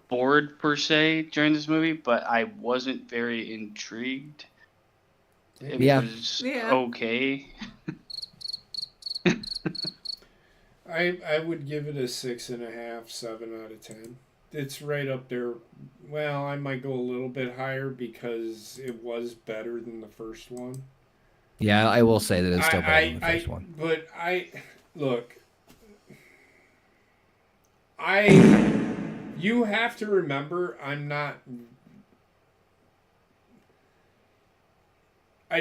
bored per se during this movie, but I wasn't very intrigued. It was okay. I would give it a 6.5, 7 out of 10. It's right up there. Well, I might go a little bit higher because it was better than the first one. Yeah, I will say that it's still better than the first one. But you have to remember, I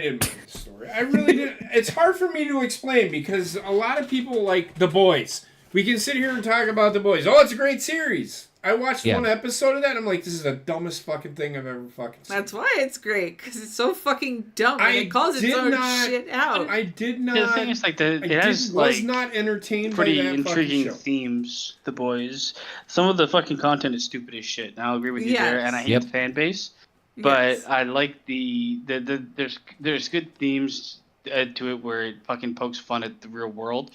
didn't mind the story. I really didn't. It's hard for me to explain because a lot of people like The Boys. We can sit here and talk about The Boys. Oh, it's a great series. I watched one episode of that. And I'm like, this is the dumbest fucking thing I've ever fucking seen. That's why it's great, because it's so fucking dumb. And it calls its own shit out. I did not. The thing is, like, was not entertained pretty by that intriguing show. themes. The Boys. Some of the fucking content is stupid as shit. And I'll agree with you there. And I hate the fan base. But I like there's good themes to it where it fucking pokes fun at the real world,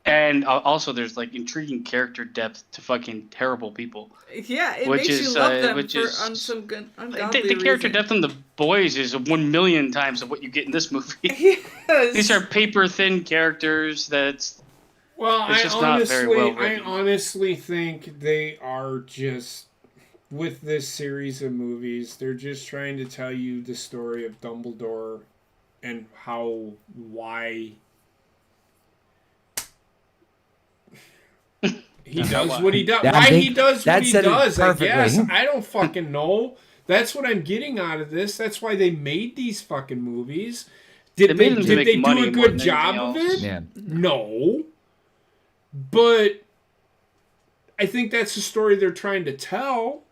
and also there's like intriguing character depth to fucking terrible people. Yeah, it makes you love them on some good ungodly the character reason. depth in The Boys is 1,000,000 times of what you get in this movie. Yes. These are paper thin characters I honestly think they are just. With this series of movies, they're just trying to tell you the story of Dumbledore and why he does what he does. Why he does what he does, I guess. I don't fucking know. That's what I'm getting out of this. That's why they made these fucking movies. Did they do a good job of it? Yeah. No. But I think that's the story they're trying to tell.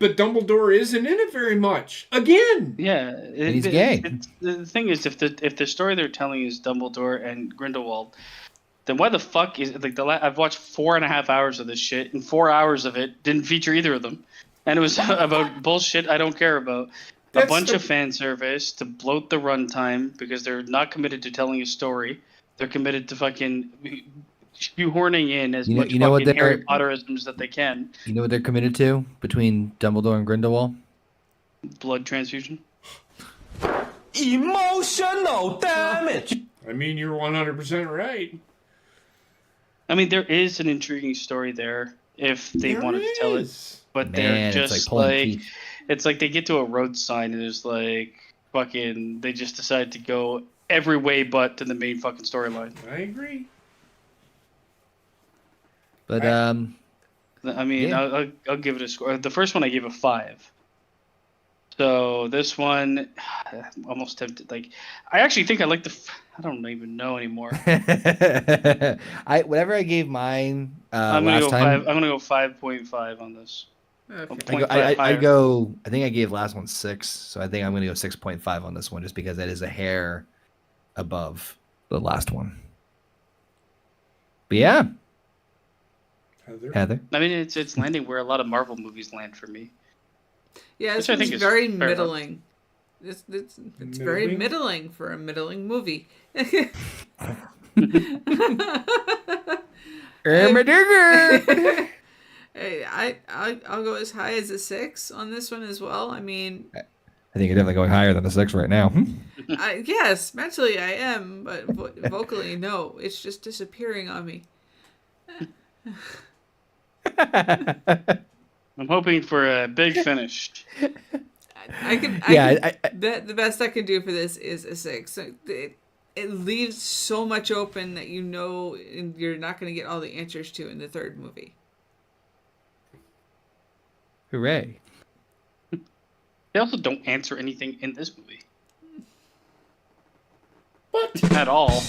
But Dumbledore isn't in it very much. Again. Yeah, he's gay. The thing is, if the story they're telling is Dumbledore and Grindelwald, then why the fuck is like I've watched 4.5 hours of this shit, and 4 hours of it didn't feature either of them, and it was about bullshit I don't care about. A bunch of fan service to bloat the runtime because they're not committed to telling a story. They're committed to fucking shoehorning in as much you know what fucking Harry Potterisms that they can. You know what they're committed to between Dumbledore and Grindelwald? Blood transfusion. Emotional damage. I mean, you're 100% right. I mean, there is an intriguing story there if they wanted to tell it, but they're just like it's like they get to a road sign and there's like fucking they just decide to go every way but to the main fucking storyline. I agree. But I mean, yeah. I'll give it a score. The first one I gave a 5. So this one, I'm almost tempted. Like, I actually think I like I don't even know anymore. Whatever I gave mine I'm gonna go 5. I'm gonna go 5.5 on this. Okay. I think I gave last one 6, so I think I'm gonna go 6.5 on this one, just because that is a hair above the last one. But yeah, Heather. I mean, it's landing where a lot of Marvel movies land for me. Yeah, this one's very middling. It's very middling for a middling movie. I'll go as high as a 6 on this one as well. I mean, I think you're definitely going higher than a 6 right now. Yes, mentally I am, but vocally no. It's just disappearing on me. I'm hoping for a big finish. The best I can do for this is a 6. It leaves so much open that you're not going to get all the answers to in the third movie. Hooray. They also don't answer anything in this movie. What? At all.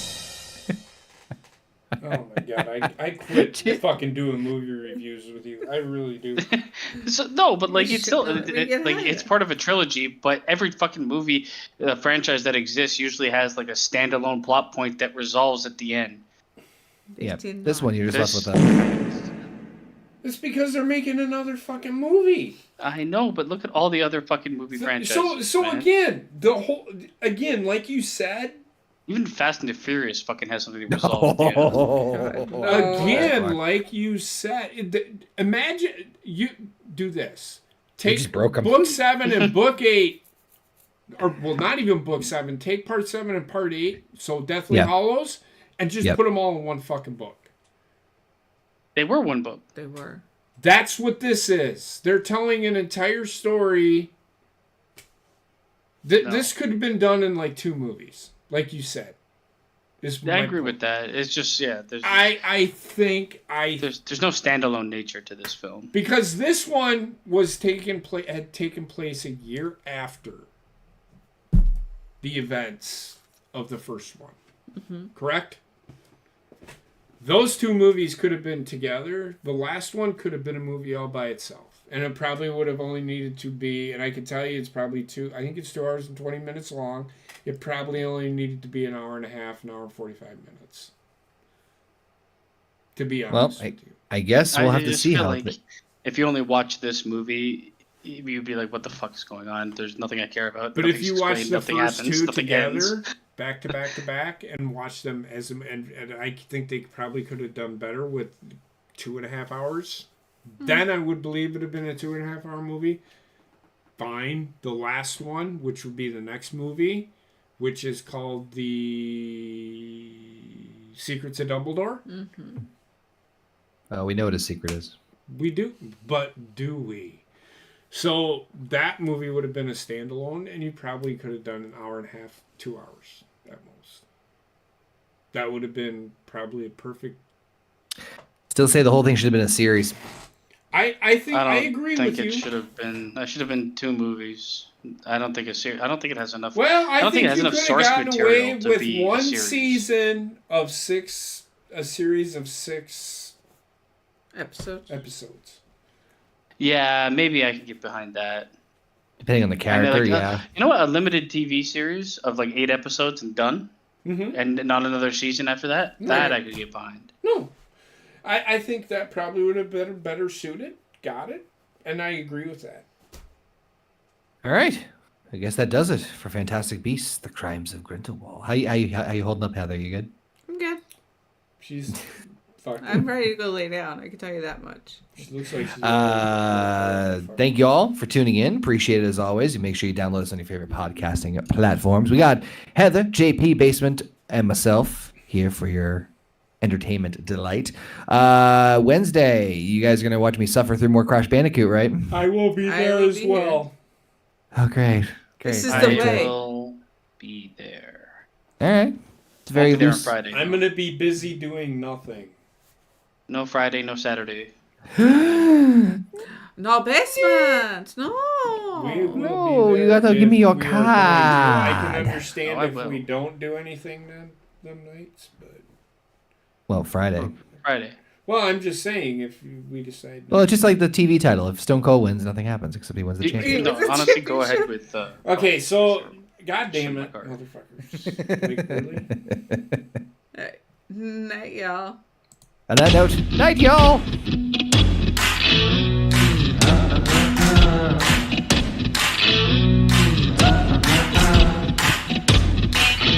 Oh my god, I quit fucking doing movie reviews with you. I really do. No, but like it's still it's part of a trilogy. But every fucking movie franchise that exists usually has like a standalone plot point that resolves at the end. Yeah, this one you're just left with that. It's because they're making another fucking movie. I know, but look at all the other fucking movie franchises. So again, like you said. Even Fast and the Furious fucking has something to resolve. Again, like you said, imagine you do this. Take book 7 and book 8, or well, not even book 7. Take part 7 and part 8, so Deathly Hallows, and just put them all in one fucking book. They were one book. They were. That's what this is. They're telling an entire story. This could have been done in like 2 movies. Like you said, I agree with that. It's just there's no standalone nature to this film because this one had taken place a year after the events of the first one. Correct? Those 2 movies could have been together. The last one could have been a movie all by itself, and it probably would have only needed to be. And I can tell you, it's probably 2. I think it's 2 hours and 20 minutes long. It probably only needed to be an hour and a half, an hour and 45 minutes. To be honest with you. I guess we'll have to see how. If you only watch this movie, you'd be like, "What the fuck is going on? There's nothing I care about." But if you watch the first 2 together, back to back to back, and watch them and I think they probably could have done better with 2.5 hours. Then I would believe it would have been a 2.5 hour movie. Fine. The last one, which would be the next movie, which is called The Secrets of Dumbledore. We know what his secret is. We do, but do we? So that movie would have been a standalone, and you probably could have done an hour and a half, 2 hours at most. That would have been probably a perfect. Still say the whole thing should have been a series. I agree with you. That should have been 2 movies. I don't think I don't think it has enough. Well, I don't think it has enough source material to be one season of 6, a series of 6 episodes. Yeah, maybe I can get behind that. Depending on the character, you know what? A limited TV series of like 8 episodes and done, and not another season after that. No. That I could get behind. No, I think that probably would have been better suited. Got it, and I agree with that. All right. I guess that does it for Fantastic Beasts: The Crimes of Grindlewald. How you holding up, Heather? You good? I'm good. She's Fuck. I'm ready to go lay down. I can tell you that much. She looks like she's Thank you all for tuning in. Appreciate it as always. You make sure you download us on your favorite podcasting platforms. We got Heather, JP, Basement, and myself here for your entertainment delight. Wednesday, you guys are going to watch me suffer through more Crash Bandicoot, right? I will be there as well. Oh, great. This is the way. I will be there. All right. It's very There on loose. Friday. I'm going to be busy doing nothing. No Friday, no Saturday. No basement. No. We will No, be there you got to give me if your we are going to. card. I can understand No, I if will. we don't do anything them nights, but... Well, Friday. Friday. Well, I'm just saying if we decide... Well, it's just like the TV title. If Stone Cold wins, nothing happens except he wins the championship. No, honestly, go ahead with. Okay, so... God damn Shit, it, my card. motherfuckers. Like, really? Night, y'all. On that note, night, y'all.